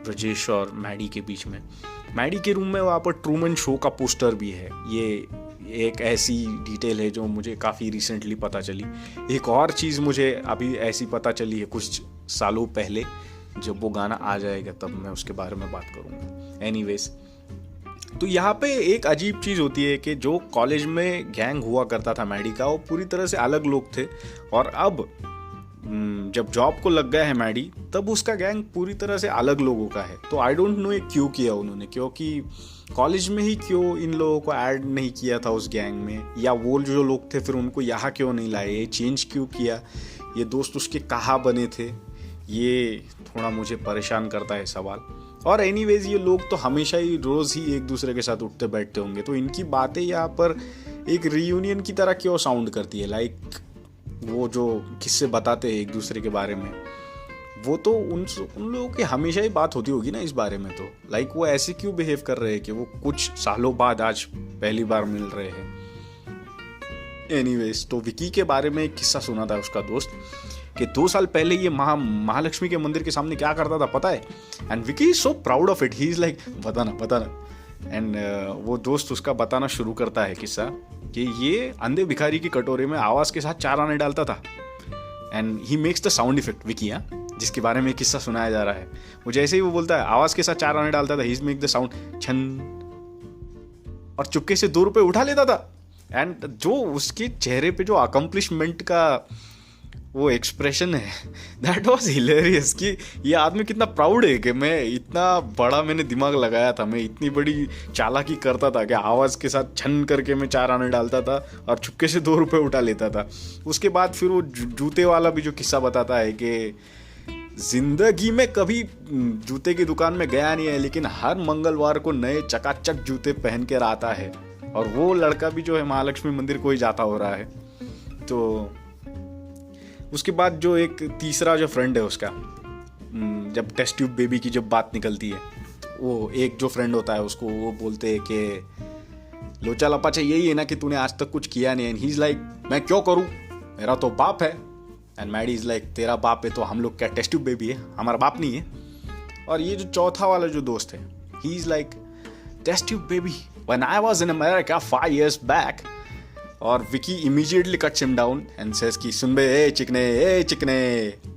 ब्रजेश और मैडी के बीच में. मैडी के रूम में वहाँ पर ट्रूमन शो का पोस्टर भी है. ये एक ऐसी डिटेल है जो मुझे काफ़ी रिसेंटली पता चली. एक और चीज़ मुझे अभी ऐसी पता चली है कुछ सालों पहले. जब वो गाना आ जाएगा तब मैं उसके बारे में बात करूँगा. एनीवेज, तो यहाँ पे एक अजीब चीज़ होती है कि जो कॉलेज में गैंग हुआ करता था मैडी का, वो पूरी तरह से अलग लोग थे. और अब जब जॉब को लग गया है मैडी, तब उसका गैंग पूरी तरह से अलग लोगों का है. तो आई डोंट नो ये क्यों किया उन्होंने, क्योंकि कॉलेज में ही क्यों इन लोगों को ऐड नहीं किया था उस गैंग में, या वो जो लोग थे फिर उनको यहाँ क्यों नहीं लाए, ये चेंज क्यों किया, ये दोस्त उसके कहाँ बने थे, ये थोड़ा मुझे परेशान करता है सवाल. और एनीवेज ये लोग तो हमेशा ही रोज़ ही एक दूसरे के साथ उठते बैठते होंगे, तो इनकी बातें यहाँ पर एक रीयूनियन की तरह क्यों साउंड करती है. लाइक वो जो किस्से बताते हैं एक दूसरे के बारे में, वो तो उन लोगों की हमेशा ही बात होती होगी ना इस बारे में. तो लाइक वो ऐसे क्यों बिहेव कर रहे हैं कि वो कुछ सालों बाद आज पहली बार मिल रहे हैं. एनीवेज, तो विकी के बारे में एक किस्सा सुना था उसका दोस्त कि 2 साल पहले ये महालक्ष्मी के मंदिर के सामने क्या करता था पता है. And Vicky is so proud of it. He is like बताना. एंड वो दोस्त उसका बताना शुरू करता है किस्सा कि ये अंधे भिखारी की कटोरे में आवाज़ के साथ 4 आने डालता था. And he makes the sound effect Vicky, जिसके बारे में किस्सा सुनाया जा रहा है. वो जैसे ही वो बोलता है आवाज़ के साथ 4 आने डालता था, ही मेक द साउंड छन, और चुपके से 2 रुपये उठा लेता था. एंड जो उसके चेहरे पे जो अकम्प्लिशमेंट का वो एक्सप्रेशन है, दैट वाज हिलेरियस कि ये आदमी कितना प्राउड है कि मैं इतना बड़ा मैंने दिमाग लगाया था, मैं इतनी बड़ी चालाकी करता था कि आवाज़ के साथ छन करके मैं 4 आने डालता था और चुपके से 2 रुपये उठा लेता था. उसके बाद फिर वो जूते वाला भी जो किस्सा बताता है कि जिंदगी में कभी जूते की दुकान में गया नहीं है, लेकिन हर मंगलवार को नए चकाचक जूते पहन कर आता है. और वो लड़का भी जो है महालक्ष्मी मंदिर को ही जाता हो रहा है. तो उसके बाद जो एक तीसरा जो फ्रेंड है उसका, जब टेस्ट ट्यूब बेबी की जब बात निकलती है, वो एक जो फ्रेंड होता है उसको वो बोलते हैं कि लोचा लपाचा यही है ना कि तूने आज तक कुछ किया नहीं. एंड ही इज लाइक मैं क्यों करूँ, मेरा तो बाप है. एंड मैडी इज लाइक तेरा बाप है तो हम लोग क्या टेस्ट ट्यूब बेबी है, हमारा बाप नहीं है. और ये जो चौथा वाला जो दोस्त है, he is like test tube baby, when I was in America 5 years back, और Vicky immediately cuts him down and says कि सुन बे ए चिकने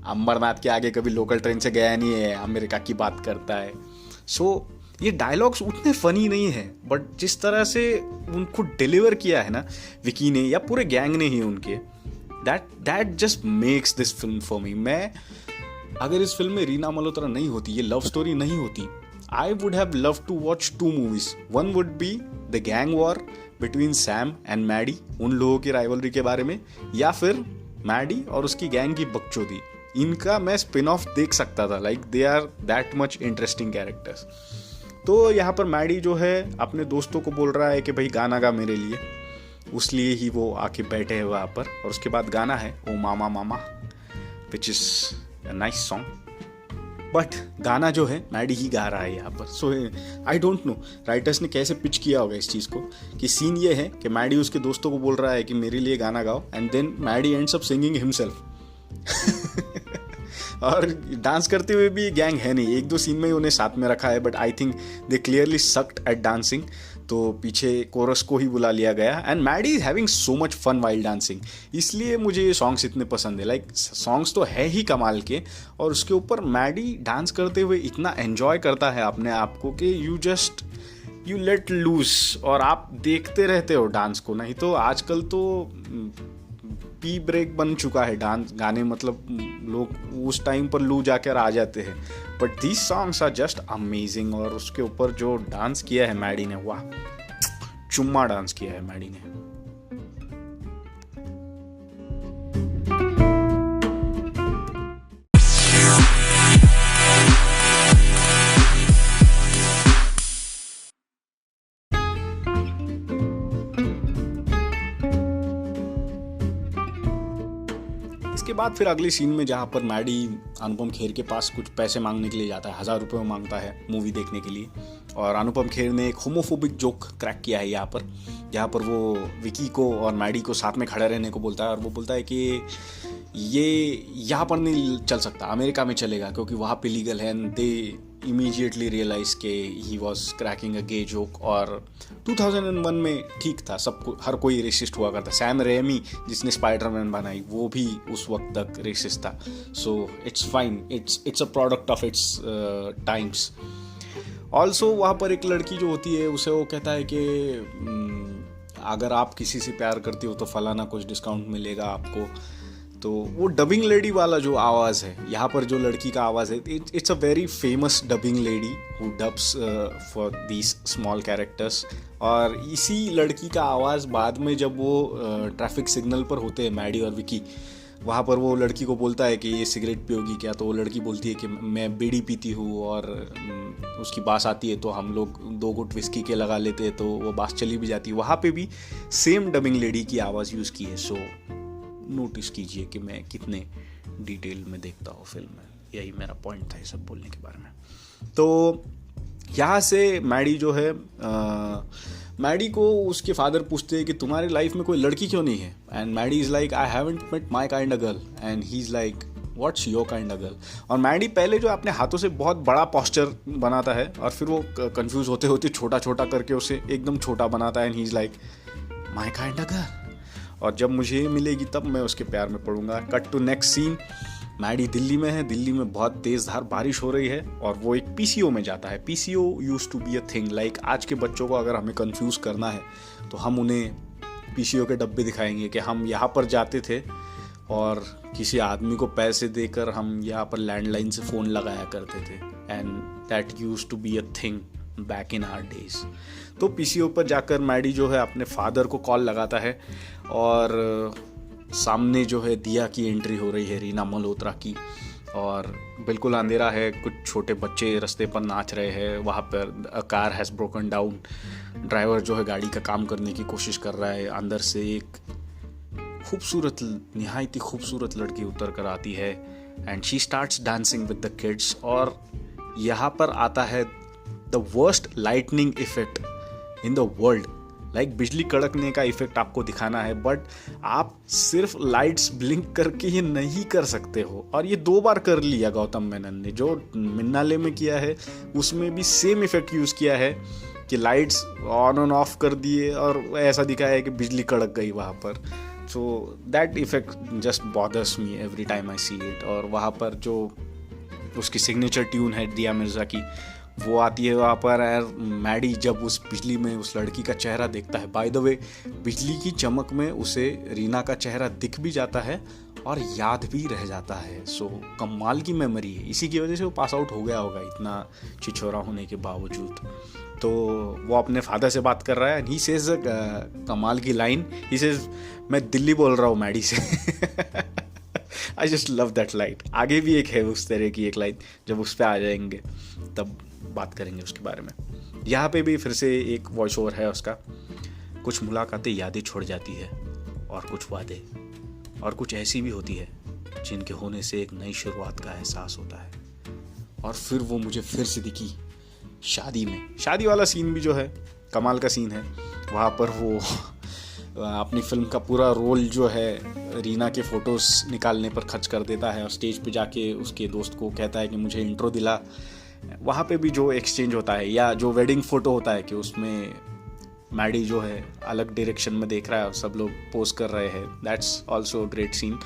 अमरनाथ के आगे कभी लोकल ट्रेन से गया नहीं है, अमेरिका की बात करता है। सो ये डायलॉग्स उतने फनी नहीं है, बट जिस तरह से उनको डिलीवर किया है ना विकी ने या पूरे गैंग ने ही उनके, that just makes this film for me. मैं अगर इस फिल्म में रीना मल्होत्रा नहीं होती, ये लव स्टोरी नहीं होती, I would have loved to watch 2 movies. One would be the gang war between Sam and Maddie, उन लोगों की राइवलरी के बारे में, या फिर मैडी और उसकी गैंग की बकचोदी। इनका मैं स्पिन ऑफ देख सकता था, like they are that much interesting characters. तो यहाँ पर मैडी जो है अपने दोस्तों को बोल रहा है कि भाई गाना गा मेरे लिए, उस लिए ही वो आके बैठे हैं वहाँ पर, और उसके बाद गाना है ओ मामा मामा, which is a nice song. But गाना जो है मैडी ही गा रहा है यहाँ पर। सो आई डोंट नो राइटर्स ने कैसे पिच किया होगा इस चीज़ को, कि सीन ये है कि मैडी उसके दोस्तों को बोल रहा है कि मेरे लिए गाना गाओ, and then Maddy ends up singing himself. और डांस करते हुए भी गैंग है नहीं, 1-2 सीन में ही उन्हें साथ में रखा है, but I think they clearly sucked at dancing, तो पीछे कोरस को ही बुला लिया गया। And Maddy is having so much fun while dancing, इसलिए मुझे ये सॉन्ग्स इतने पसंद है। लाइक सॉन्ग्स तो है ही कमाल के, और उसके ऊपर मैडी डांस करते हुए इतना एन्जॉय करता है अपने आप को कि यू लेट लूज, और आप देखते रहते हो डांस को। नहीं तो आजकल तो पी ब्रेक बन चुका है डांस गाने, मतलब लोग उस टाइम पर लू जाकर आ जाते हैं, but these songs are just amazing. और उसके ऊपर जो डांस किया है मैडी ने, वाह, चुम्मा डांस किया है मैडी ने। इसके बाद फिर अगले सीन में जहाँ पर मैडी अनुपम खेर के पास कुछ पैसे मांगने के लिए जाता है, 1000 रुपये मांगता है मूवी देखने के लिए, और अनुपम खेर ने एक होमोफोबिक जोक क्रैक किया है यहाँ पर, जहाँ पर वो विकी को और मैडी को साथ में खड़े रहने को बोलता है, और वो बोलता है कि ये यहाँ पर नहीं चल सकता, अमेरिका में चलेगा क्योंकि वहाँ पे लीगल है। एंड दे इमीडिएटली रियलाइज के he was cracking a gay joke. और 2001 में ठीक था, सबको, हर कोई रेसिस्ट हुआ करता। सैम रेमी जिसने स्पाइडरमैन बनाई वो भी उस वक्त तक रेसिस्ट था। So it's fine, it's a product of its times. Also वहाँ पर एक लड़की जो होती है उसे वो कहता है कि अगर आप किसी से प्यार करती हो तो फलाना कुछ डिस्काउंट मिलेगा आपको। तो वो डबिंग लेडी वाला जो आवाज़ है, यहाँ पर जो लड़की का आवाज़ है, it's a very famous dubbing lady who dubs for these small characters. और इसी लड़की का आवाज़ बाद में जब वो ट्रैफिक सिग्नल पर होते हैं मैडी और विकी, वहाँ पर वो लड़की को बोलता है कि ये सिगरेट पियोगी क्या, तो वो लड़की बोलती है कि मैं बीड़ी पीती हूँ, और उसकी बास आती है तो हम लोग 2 घुट विस्की के लगा लेते हैं, तो वो बास चली भी जाती है। वहाँ पे भी सेम डबिंग लेडी की आवाज़ यूज़ की है। सो नोटिस कीजिए कि मैं कितने डिटेल में देखता हूँ फिल्म में, यही मेरा पॉइंट था ये सब बोलने के बारे में। तो यहाँ से मैडी जो है, मैडी को उसके फादर पूछते हैं कि तुम्हारी लाइफ में कोई लड़की क्यों नहीं है, and Maddy is like I haven't met my kind a girl, and he is like what's your kind a girl. और मैडी पहले जो अपने हाथों से बहुत बड़ा पोस्चर बनाता है, और फिर वो कंफ्यूज होते होते छोटा छोटा करके उसे एकदम छोटा बनाता है, and he is like my kind a girl, और जब मुझे मिलेगी तब मैं उसके प्यार में पड़ूंगा। Cut to next scene, Maddy Delhi में है, दिल्ली में बहुत तेज़ धार बारिश हो रही है, और वो एक पीसीओ में जाता है। PCO used to be a thing, like आज के बच्चों को अगर हमें कंफ्यूज करना है तो हम उन्हें पीसीओ के डब्बे दिखाएंगे कि हम यहाँ पर जाते थे और किसी आदमी को पैसे देकर हम यहाँ पर लैंडलाइन से फ़ोन लगाया करते थे, and that used to be a thing back in our days. तो पीसीओ पर जाकर मैडी जो है अपने फादर को कॉल लगाता है, और सामने जो है दिया की एंट्री हो रही है, रीना मल्होत्रा की, और बिल्कुल अंधेरा है, कुछ छोटे बच्चे रास्ते पर नाच रहे हैं। वहाँ पर a car has broken down, driver जो है गाड़ी का काम करने की कोशिश कर रहा है। अंदर से एक खूबसूरत, निहायत ही खूबसूरत लड़की उतर कर आती है, and she starts dancing with the kids. और यहाँ पर आता है the worst lightning effect in the world. Like बिजली कड़कने का इफेक्ट आपको दिखाना है, बट आप सिर्फ लाइट्स ब्लिंक करके ये नहीं कर सकते हो। और ये 2 बार कर लिया गौतम मेनन ने, जो मिन्नाले में किया है उसमें भी सेम इफेक्ट यूज़ किया है, कि लाइट्स ऑन ऑन ऑफ कर दिए और ऐसा दिखाया है कि बिजली कड़क गई वहाँ पर. So that effect just bothers me every time I see it. और वहाँ पर जो उसकी सिग्नेचर ट्यून है दिया मिर्ज़ा की, वो आती है वहाँ पर. मैडी जब उस बिजली में उस लड़की का चेहरा देखता है, बाय द वे बिजली की चमक में उसे रीना का चेहरा दिख भी जाता है और याद भी रह जाता है. सो कमाल की मेमोरी है. इसी की वजह से वो पास आउट हो गया होगा इतना छिछोरा होने के बावजूद. तो वो अपने फादर से बात कर रहा है. ही सेज कमाल की लाइन, ही सेज मैं दिल्ली बोल रहा हूँ मैडी से. आई जस्ट लव दैट लाइन. आगे भी एक है उस तरह की एक लाइन, जब उस पर आ जाएंगे तब बात करेंगे उसके बारे में. यहाँ पे भी फिर से एक वॉइस ओवर है उसका. कुछ मुलाकातें यादें छोड़ जाती है और कुछ वादे, और कुछ ऐसी भी होती है जिनके होने से एक नई शुरुआत का एहसास होता है. और फिर वो मुझे फिर से दिखी शादी में. शादी वाला सीन भी जो है कमाल का सीन है. वहाँ पर वो अपनी फिल्म का पूरा रोल जो है रीना के फ़ोटोज़ निकालने पर खर्च कर देता है और स्टेज पे जाके उसके दोस्त को कहता है कि मुझे इंट्रो दिला. वहाँ पे भी जो एक्सचेंज होता है, या जो वेडिंग फ़ोटो होता है कि उसमें मैडी जो है अलग डायरेक्शन में देख रहा है और सब लोग पोज कर रहे हैं. That's also great scene.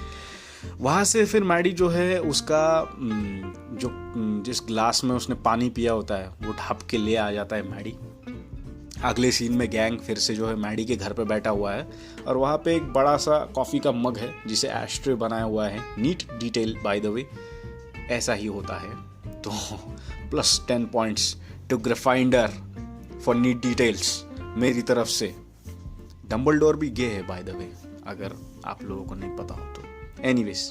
वहाँ से फिर मैडी जो है उसका जो जिस ग्लास में उसने पानी पिया होता है वो ढाप के ले आ जाता है मैडी. अगले सीन में गैंग फिर से जो है मैडी के घर पे बैठा हुआ है और वहाँ पे एक बड़ा सा कॉफ़ी का मग है जिसे एस्ट्रे बनाया हुआ है. Neat detail by the way. ऐसा ही होता है. तो +10 points to Gryffindor for neat details मेरी तरफ से. डम्बलडोर भी गे है बाय द वे, अगर आप लोगों को नहीं पता हो तो. एनीवेज,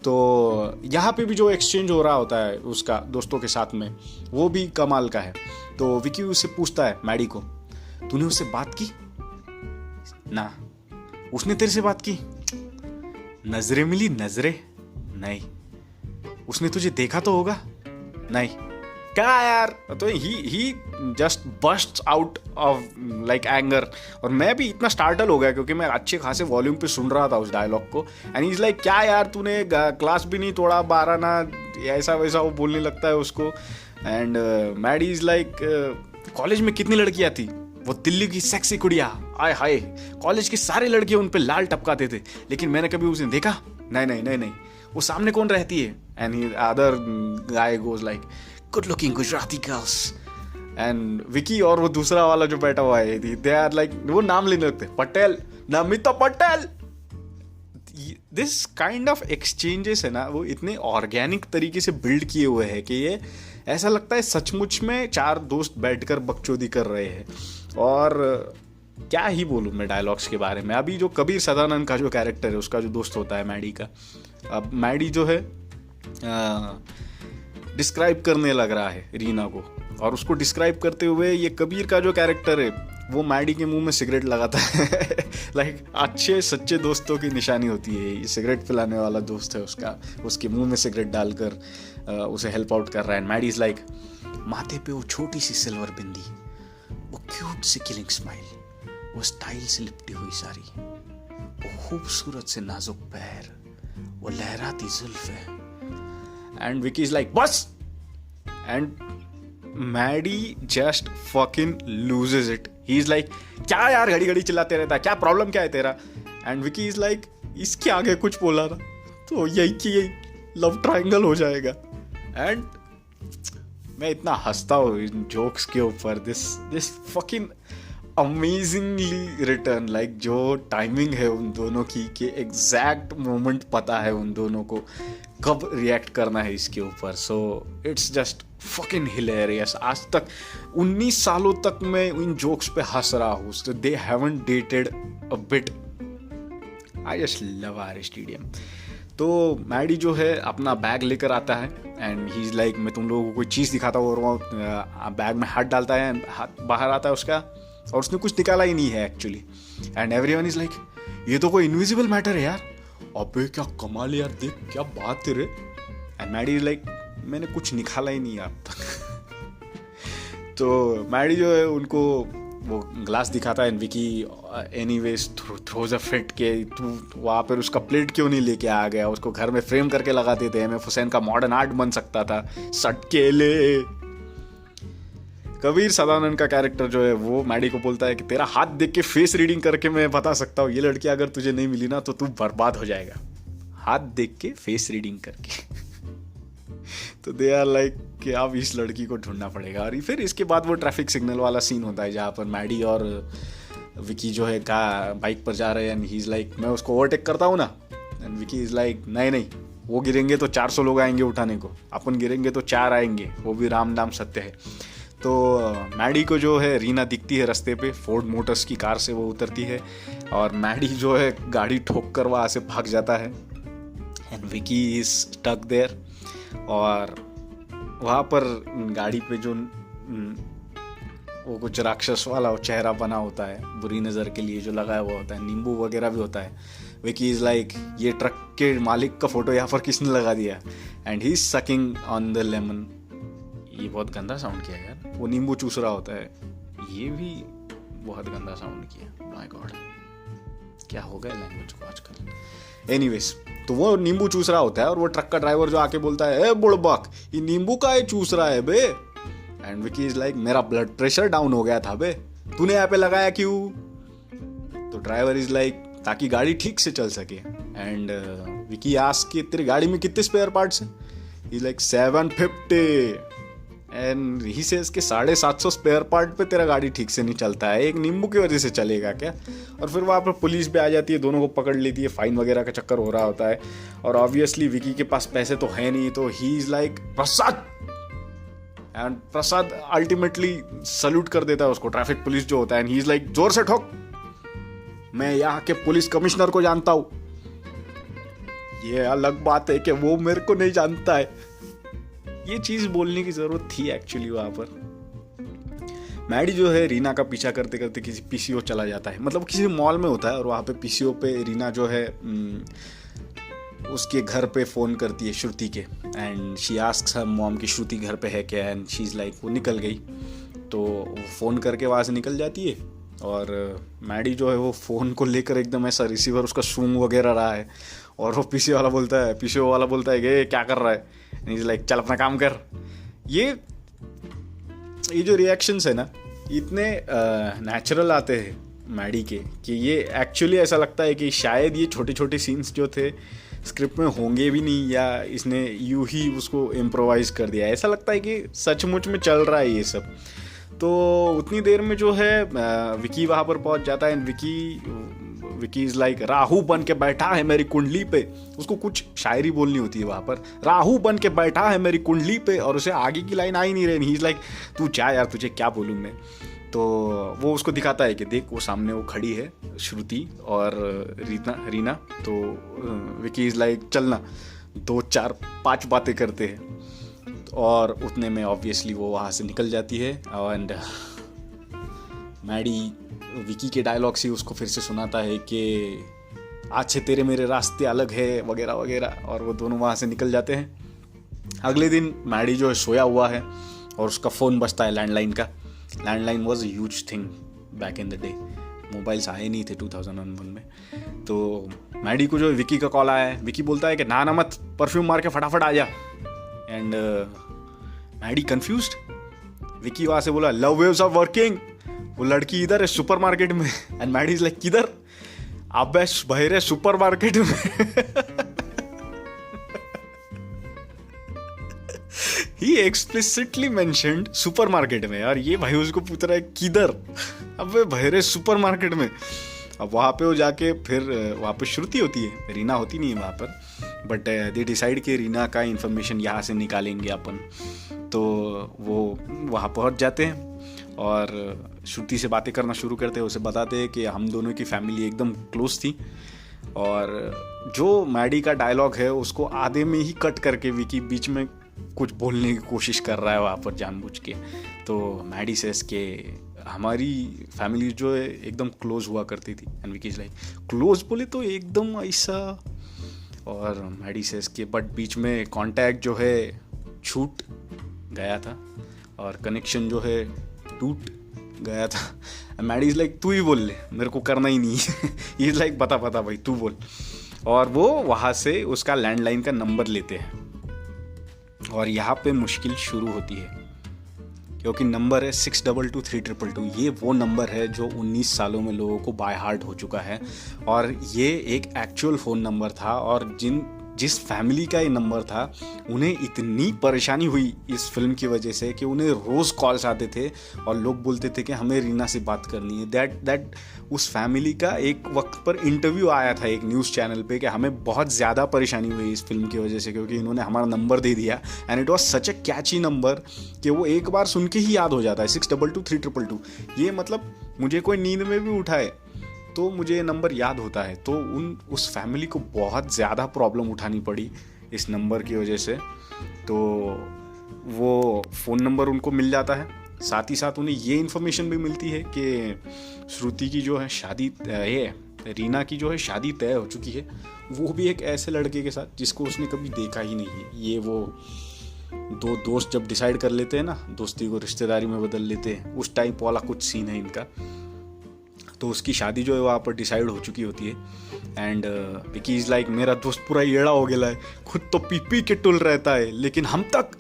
तो यहाँ पे भी जो एक्सचेंज हो रहा होता है उसका दोस्तों के साथ में, वो भी कमाल का है. तो विकी उससे पूछता है मैडी को, तूने उससे बात की ना? उसने तेरे से बात की? नजरें मिली? नजरें नहीं. उसने तुझे देखा तो होगा? नहीं. क्या यार. तो he just bust out of like anger. और मैं भी इतना स्टार्टल हो गया क्योंकि मैं अच्छे खासे वॉल्यूम पे सुन रहा था उस डायलॉग को. एंड ही इज लाइक, क्या यार तूने क्लास भी नहीं तोड़ा 12 ना, ऐसा वैसा वो बोलने लगता है उसको. And Maddy is like, college में कितनी लड़कियां थी? वो दिल्ली की सेक्सी कुड़िया, आय हाय, कॉलेज की सारी लड़कियां उन पे लाल टपकाते थे, लेकिन मैंने कभी उसे देखा? नहीं नहीं नहीं नहीं. वो सामने कौन रहती है? And other guy goes like, good looking Gujarati girls. And Vicky और वो दूसरा वाला जो बैठा हुआ है, दे आर लाइक, वो नाम लेने लगते, Patel, Namita Patel. This kind of exchanges है ना, वो इतने ऑर्गेनिक तरीके से बिल्ड किए हुए हैं कि ये ऐसा लगता है सचमुच में 4 दोस्त बैठकर बकचोदी कर रहे हैं. और क्या ही बोलूँ मैं डायलॉग्स के बारे में. अभी जो कबीर सदानंद का जो कैरेक्टर है, उसका जो दोस्त होता है मैडी का, अब मैडी जो है डिस्क्राइब करने लग रहा है रीना को, और उसको डिस्क्राइब करते हुए ये कबीर का जो कैरेक्टर है वो मैडी के मुंह में सिगरेट लगाता है. लाइक अच्छे सच्चे दोस्तों की निशानी होती है. ये सिगरेट पिलाने वाला दोस्त है उसका, उसके मुंह में सिगरेट डालकर उसे हेल्प आउट कर रहा है. मैडी इज लाइक, माथे पे वो छोटी सी सिल्वर बिंदी, वो क्यूट सी किलिंग स्माइल, वो स्टाइल से लिपटी हुई साड़ी, वो खूबसूरत से नाजुक पैर, वो लहराती जुल्फे. एंड विकी इज लाइक, बस. And Maddy just fucking loses it. He is like, क्या यार घड़ी घड़ी चिल्लाते रहता है, क्या प्रॉब्लम क्या है तेरा? एंड विकी इज लाइक, इसके आगे कुछ बोला ना तो यही लव ट्रायंगल हो जाएगा. एंड मैं इतना हंसता हूँ इन जोक्स के ऊपर. This fucking amazingly return. Like जो टाइमिंग है उन दोनों की, कि एग्जैक्ट मोमेंट पता है उन दोनों को कब रिएक्ट करना है इसके ऊपर. So it's just fucking hilarious. आज तक 19 सालों तक मैं इन जोक्स पे हंस रहा हूँ. They haven't dated a bit. I just love RSTDM. तो मैडी जो है अपना बैग लेकर आता है एंड ही इज लाइक, मैं तुम लोगों को कोई चीज़ दिखाता हूँ. और वो बैग में हाथ डालता है, हाथ बाहर आता है उसका, और उसने कुछ निकाला ही नहीं है actually. And everyone is like, ये तो कोई इनविजिबल मैटर है यार. अबे क्या कमाल है यार, देख क्या बात है रे. एंड मैडी इज लाइक, मैंने कुछ निकाला ही नहीं अब तक. तो मैडी जो है उनको वो ग्लास दिखाता है and Vicky anyways throws a fit के, तू वहाँ पर उसका प्लेट क्यों नहीं लेके आ गया, उसको घर में फ्रेम करके लगा देते हैं. एम.एफ. हुसैन का मॉडर्न आर्ट बन सकता था. सटकेले. कबीर सदानंद का कैरेक्टर जो है वो मैडी को बोलता है कि तेरा हाथ देख के फेस रीडिंग करके मैं बता सकता हूँ ये लड़की अगर तुझे नहीं मिली ना तो तू बर्बाद हो जाएगा, हाथ देख के फेस रीडिंग करके। तो दे आर लाइक कि अब इस लड़की को ढूंढना पड़ेगा। और फिर इसके बाद वो ट्रैफिक सिग्नल वाला सीन होता है जहाँ पर मैडी और विकी जो है का बाइक पर जा रहे हैं एंड ही इज़ लाइक मैं उसको ओवरटेक करता हूँ ना, एंड विकी इज़ लाइक नहीं वो गिरेंगे तो 400 लोग आएंगे उठाने को, अपन गिरेंगे तो 4 आएंगे, वो भी राम नाम सत्य है। तो मैडी को जो है रीना दिखती है रास्ते पे, फोर्ड मोटर्स की कार से वो उतरती है और मैडी जो है गाड़ी ठोक कर वहाँ से भाग जाता है and Vicky is stuck there. और वहाँ पर गाड़ी पे जो वो कुछ राक्षस वाला वो चेहरा बना होता है बुरी नज़र के लिए जो लगाया हुआ होता है, नींबू वगैरह भी होता है। विकी इज़ लाइक ये ट्रक के मालिक का फोटो यहाँ पर किसने लगा दिया, and he is sucking on the lemon. ये बहुत गंदा साउंड किया यार, वो नींबू चूस रहा होता है, ये भी बहुत गंदा साउंड किया। माय गॉड क्या हो गया लैंग्वेज को आजकल। एनीवेज तो वो नींबू चूस रहा होता है और वो ट्रक का ड्राइवर जो आके बोलता है ए बुड़बक ये नींबू का चूस रहा है बे, एंड विकी इज लाइक मेरा ब्लड प्रेशर डाउन हो गया था बे, तूने यहाँ पे लगाया क्यों? तो ड्राइवर इज लाइक ताकि गाड़ी ठीक से चल सके। एंड विकी आस्क कि तेरी गाड़ी में कितने स्पेयर पार्ट्स हैं? ही लाइक 750 एंड ही सेज कि 750 स्पेयर पार्ट पे तेरा गाड़ी ठीक से नहीं चलता है, एक नींबू की वजह से चलेगा क्या? और फिर वहाँ पर पुलिस भी आ जाती है, दोनों को पकड़ लेती है, फाइन वगैरह का चक्कर हो रहा होता है। और ऑब्वियसली विकी के पास पैसे तो है नहीं, तो he is like Prasad, and Prasad ultimately salute कर देता है उसको, ट्रैफिक पुलिस जो होता है, एंड ही इज लाइक जोर से ठोक, मैं यहाँ के पुलिस कमिश्नर को जानता हूँ। ये अलग बात है कि वो मेरे को नहीं जानता है। ये चीज बोलने की जरूरत थी एक्चुअली। वहां पर मैडी जो है रीना का पीछा करते करते किसी पीसीओ चला जाता है, मतलब किसी मॉल में होता है, और वहां पे पीसीओ पे रीना जो है उसके घर पे फ़ोन करती है श्रुति के, and she asks her mom की श्रुति घर पे है क्या, एंड शी इज़ लाइक वो निकल गई। तो वो फ़ोन करके वहाँ से निकल जाती है और मैडी जो है वो फ़ोन को लेकर एकदम ऐसा रिसीवर उसका सूंघ वगैरह रहा है, और वो पीसीओ वाला बोलता है कि क्या कर रहा है, इज़ लाइक चल अपना काम कर। ये जो रिएक्शंस है ना इतने नेचुरल आते हैं मैडी के कि ये एक्चुअली ऐसा लगता है कि शायद ये छोटे छोटे सीन्स जो थे स्क्रिप्ट में होंगे भी नहीं, या इसने यूं ही उसको इम्प्रोवाइज कर दिया। ऐसा लगता है कि सचमुच में चल रहा है ये सब। तो उतनी देर में जो है विकी वहाँ पर पहुँच जाता है, and Vicky is like Rahu बन के बैठा है मेरी कुंडली पे। उसको कुछ शायरी बोलनी होती है वहाँ पर, राहु बन के बैठा है मेरी कुंडली पे, और उसे आगे की लाइन आ ही नहीं रही। ही इज़ लाइक तू क्या यार, तुझे क्या बोलूँ मैं। तो वो उसको दिखाता है कि देख वो सामने वो खड़ी है श्रुति और रीना। तो विकी इज़ लाइक चलना 2 4 5 बातें करते हैं, और उतने में ऑब्वियसली वो वहाँ से निकल जाती है। एंड मैडी विकी के डायलॉग से उसको फिर से सुनाता है कि आज से तेरे मेरे रास्ते अलग है वगैरह वगैरह, और वो दोनों वहाँ से निकल जाते हैं। अगले दिन मैडी जो है सोया हुआ है और उसका फ़ोन बजता है लैंडलाइन का। Landline was a huge thing back in the day, mobiles आए नहीं थे 2001 में। तो मैडी को जो विकी का कॉल आया है, विकी बोलता है कि ना मत, परफ्यूम मार के फटाफट आ जा। And Maddie confused. विकी वहाँ से बोला लव वेव्स आर वर्किंग, वो लड़की इधर है सुपरमार्केट में। एंड मैडी इज लाइक किधर? अबे बहरे सुपरमार्केट में। ही एक्सप्लिसिटली मेंशन्ड सुपरमार्केट में। यार ये भाई उसको पूछ रहा है किधर? अबे बहरे सुपरमार्केट में। अब वहाँ पे वो जाके फिर वहाँ पे श्रुति होती है, रीना होती नहीं है वहाँ पर, बट दे डिसाइड कि रीना का इन्फॉर्मेशन यहाँ से निकालेंगे अपन। तो वो वहाँ पहुँच जाते हैं और श्रुति से बातें करना शुरू करते हैं। उसे बताते हैं कि हम दोनों की फैमिली एकदम क्लोज थी, और जो मैडी का डायलॉग है उसको आधे में ही कट करके विकी बीच में कुछ बोलने की कोशिश कर रहा है वहाँ पर जानबूझ के। तो मैडी सेस के हमारी फैमिली जो है एकदम क्लोज हुआ करती थी, and Vicky is like close बोले तो एकदम ऐसा। और मैडी सेस के बट बीच में कांटेक्ट जो है छूट गया था और कनेक्शन जो है टूट गया था। मैडी इज लाइक तू ही बोल ले, मेरे को करना ही नहीं है। इज लाइक पता भाई तू बोल। और वो वहाँ से उसका लैंडलाइन का नंबर लेते हैं, और यहाँ पे मुश्किल शुरू होती है क्योंकि नंबर है 622322। ये वो नंबर है जो 19 सालों में लोगों को बाय हार्ट हो चुका है, और ये एक एक्चुअल फ़ोन नंबर था। और जिस फैमिली का ये नंबर था, उन्हें इतनी परेशानी हुई इस फिल्म की वजह से कि उन्हें रोज़ कॉल्स आते थे और लोग बोलते थे कि हमें रीना से बात करनी है। दैट उस फैमिली का एक वक्त पर इंटरव्यू आया था एक न्यूज़ चैनल पे कि हमें बहुत ज़्यादा परेशानी हुई इस फिल्म की वजह से, क्योंकि इन्होंने हमारा नंबर दे दिया and it was such a catchy number कि वो एक बार सुन के ही याद हो जाता है, 622322। ये मतलब मुझे कोई नींद में भी उठाए तो मुझे ये नंबर याद होता है। तो उस फैमिली को बहुत ज़्यादा प्रॉब्लम उठानी पड़ी इस नंबर की वजह से। तो वो फ़ोन नंबर उनको मिल जाता है, साथ ही साथ उन्हें ये इन्फॉर्मेशन भी मिलती है कि श्रुति की जो है शादी, ये रीना की जो है शादी तय हो चुकी है, वो भी एक ऐसे लड़के के साथ जिसको उसने कभी देखा ही नहीं है। ये वो दो दोस्त जब डिसाइड कर लेते हैं ना, दोस्ती को रिश्तेदारी में बदल लेते हैं, उस टाइप वाला कुछ सीन है इनका। तो उसकी शादी जो है वहाँ पर डिसाइड हो चुकी होती है एंड विकी इज़ लाइक मेरा दोस्त पूरा येड़ा हो गया है, खुद तो पी के टुल रहता है लेकिन हम तक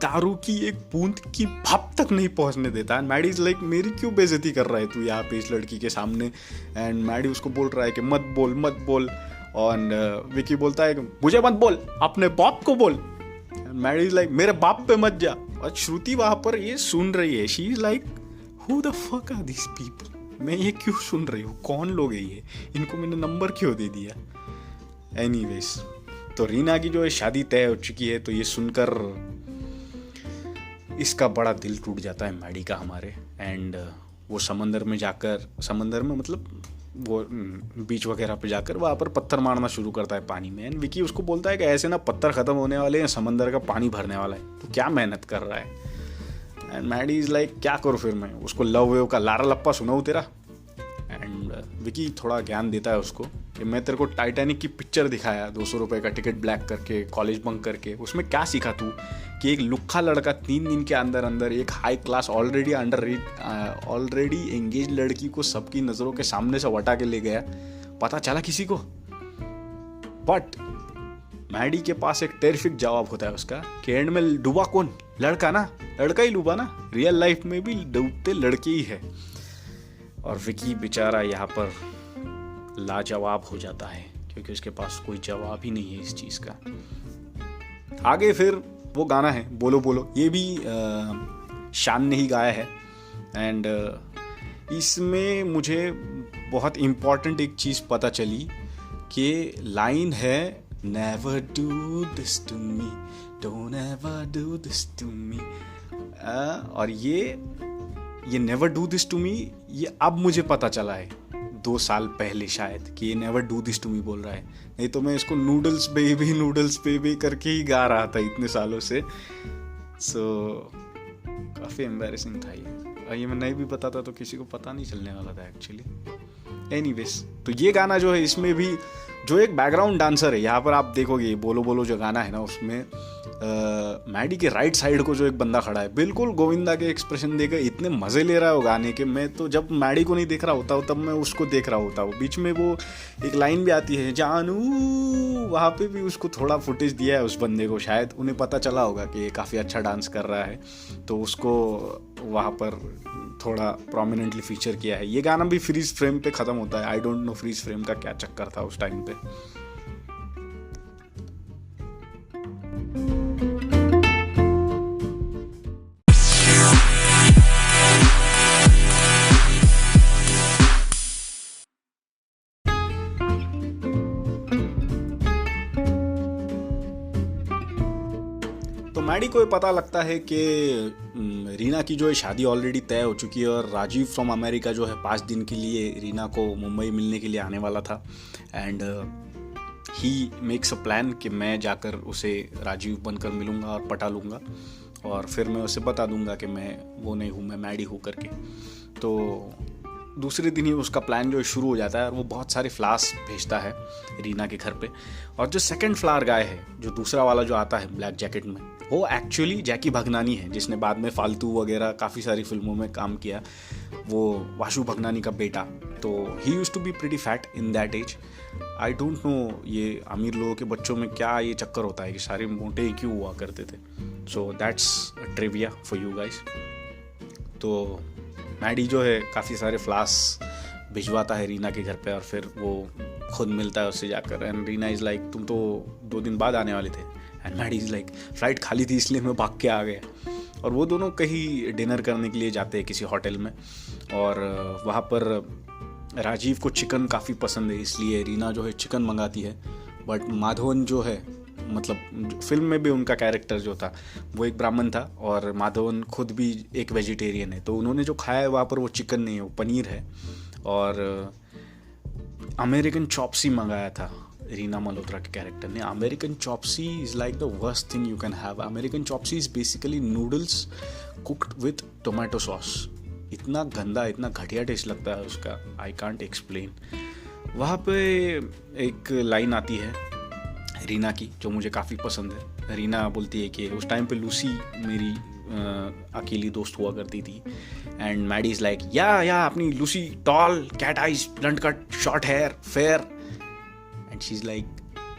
दारू की एक बूंद की भाप तक नहीं पहुंचने देता। एंड मैडी इज़ लाइक मेरी क्यों बेइज्जती कर रहा है तू यहाँ पे इस लड़की के सामने। एंड मैडी उसको बोल रहा है कि मत बोल। और विकी बोलता है कि मुझे मत बोल, अपने बाप को बोल। मैडी इज़ लाइक मेरे बाप पे मत जा। और श्रुति वहाँ पर ये सुन रही है, she is like who the fuck are this people, मैं ये क्यों सुन रही हूँ, कौन लोग है ये, इनको मैंने नंबर क्यों दे दिया। एनीवेज, तो रीना की जो है शादी तय हो चुकी है। तो ये सुनकर इसका बड़ा दिल टूट जाता है मैडी का हमारे। एंड वो समंदर में मतलब वो बीच वगैरह पे जाकर वहाँ पर पत्थर मारना शुरू करता है पानी में। एंड विकी उसको बोलता है कि ऐसे ना पत्थर ख़त्म होने वाले हैं, समंदर का पानी भरने वाला है, तो क्या मेहनत कर रहा है। एंड मैडी इज़ लाइक क्या करूँ फिर मैं, उसको लव वेव का लारा लप्पा सुनाऊँ तेरा। एंड विकी थोड़ा ज्ञान देता है उसको कि मैं तेरे को टाइटैनिक की पिक्चर दिखाया 200 रुपये का टिकट ब्लैक करके, कॉलेज बंक करके, उसमें क्या सीखा तू कि एक लुक्खा लड़का 3 दिन के अंदर एक हाई क्लास ऑलरेडी एंगेज लड़की को सबकी नज़रों के सामने से वटा के ले गया, पता चला किसी को। बट मैडी के पास एक टेरिफिक जवाब होता है उसका कि एंड में डूबा कौन, लड़का ही डूबा ना, रियल लाइफ में भी डूबते लड़के ही है। और विकी बेचारा यहाँ पर लाजवाब हो जाता है क्योंकि उसके पास कोई जवाब ही नहीं है इस चीज़ का। आगे फिर वो गाना है बोलो बोलो, ये भी शान ने ही गाया है। एंड इसमें मुझे बहुत इम्पॉर्टेंट एक चीज़ पता चली कि लाइन है never do this to me, don't ever do this to me. और ये never do this to me, ये अब मुझे पता चला है 2 साल पहले शायद कि ये never do this to me बोल रहा है, नहीं तो मैं इसको नूडल्स बेबी करके ही गा रहा था इतने सालों से। सो काफ़ी एम्बैरेसिंग था ये मैं नहीं भी बताता तो किसी को पता नहीं चलने वाला था एक्चुअली। एनीवेज, तो ये गाना जो है इसमें भी जो एक बैकग्राउंड डांसर है, यहाँ पर आप देखोगे बोलो बोलो जो गाना है ना, उसमें मैडी के राइट साइड को जो एक बंदा खड़ा है, बिल्कुल गोविंदा के एक्सप्रेशन देकर इतने मज़े ले रहा है वो गाने के। मैं तो जब मैडी को नहीं देख रहा होता हूँ तब मैं उसको देख रहा होता हूँ। बीच में वो एक लाइन भी आती है जानू, वहाँ पे भी उसको थोड़ा फुटेज दिया है उस बंदे को, शायद उन्हें पता चला होगा कि ये काफ़ी अच्छा डांस कर रहा है, तो उसको वहाँ पर थोड़ा प्रोमिनेंटली फीचर किया है। ये गाना भी फ्रीज फ्रेम पे ख़त्म होता है। I don't know freeze frame का क्या चक्कर था उस टाइम पे। मैडी को पता लगता है कि रीना की जो है शादी ऑलरेडी तय हो चुकी है और राजीव फ्रॉम अमेरिका जो है 5 दिन के लिए रीना को मुंबई मिलने के लिए आने वाला था। And he makes a plan कि मैं जाकर उसे राजीव बनकर मिलूँगा और पटा लूँगा और फिर मैं उसे बता दूँगा कि मैं वो नहीं हूँ, मैं मैडी हूँ करके। तो दूसरे दिन ही उसका प्लान जो शुरू हो जाता है और वो बहुत सारे फ्लावर्स भेजता है रीना के घर पे। और जो सेकंड फ्लावर गाय है, जो दूसरा वाला जो आता है ब्लैक जैकेट में, वो एक्चुअली जैकी भगनानी है, जिसने बाद में फालतू वगैरह काफ़ी सारी फिल्मों में काम किया। वो वाशु भगनानी का बेटा। तो he used to be pretty fat in that age. I don't know ये अमीर लोगों के बच्चों में क्या ये चक्कर होता है कि सारे मोटे ही क्यों हुआ करते थे। So that's trivia for you guys. तो मैडी जो है काफ़ी सारे फ्लास्क भिजवाता है रीना के घर पे और फिर वो खुद मिलता है उससे जाकर एंड रीना इज़ लाइक तुम तो 2 दिन बाद आने वाले थे and Maddy is like flight खाली थी इसलिए मैं भाग के आ गया। और वो दोनों कहीं डिनर करने के लिए जाते हैं किसी होटल में और वहाँ पर राजीव को चिकन काफ़ी पसंद है इसलिए रीना जो है चिकन मंगाती है। बट माधवन जो है मतलब फिल्म में भी उनका कैरेक्टर जो था वो एक ब्राह्मण था और माधवन खुद भी एक वेजिटेरियन है, तो उन्होंने जो खाया है वहाँ पर वो चिकन नहीं है, वो पनीर है। और अमेरिकन चॉप्सी मंगाया था रीना मल्होत्रा के कैरेक्टर ने। American chop suey is like the worst thing you can have. American chop suey is basically noodles cooked with tomato sauce. इतना गंदा, इतना घटिया टेस्ट लगता है उसका, आई कांट एक्सप्लेन। वहाँ पे एक लाइन आती है रीना की जो मुझे काफ़ी पसंद है। रीना बोलती है कि उस टाइम पे लूसी मेरी अकेली दोस्त हुआ करती थी एंड मैडी इज़ लाइक या अपनी Lucy tall, cat eyes, blunt cut, short hair, fair and she is like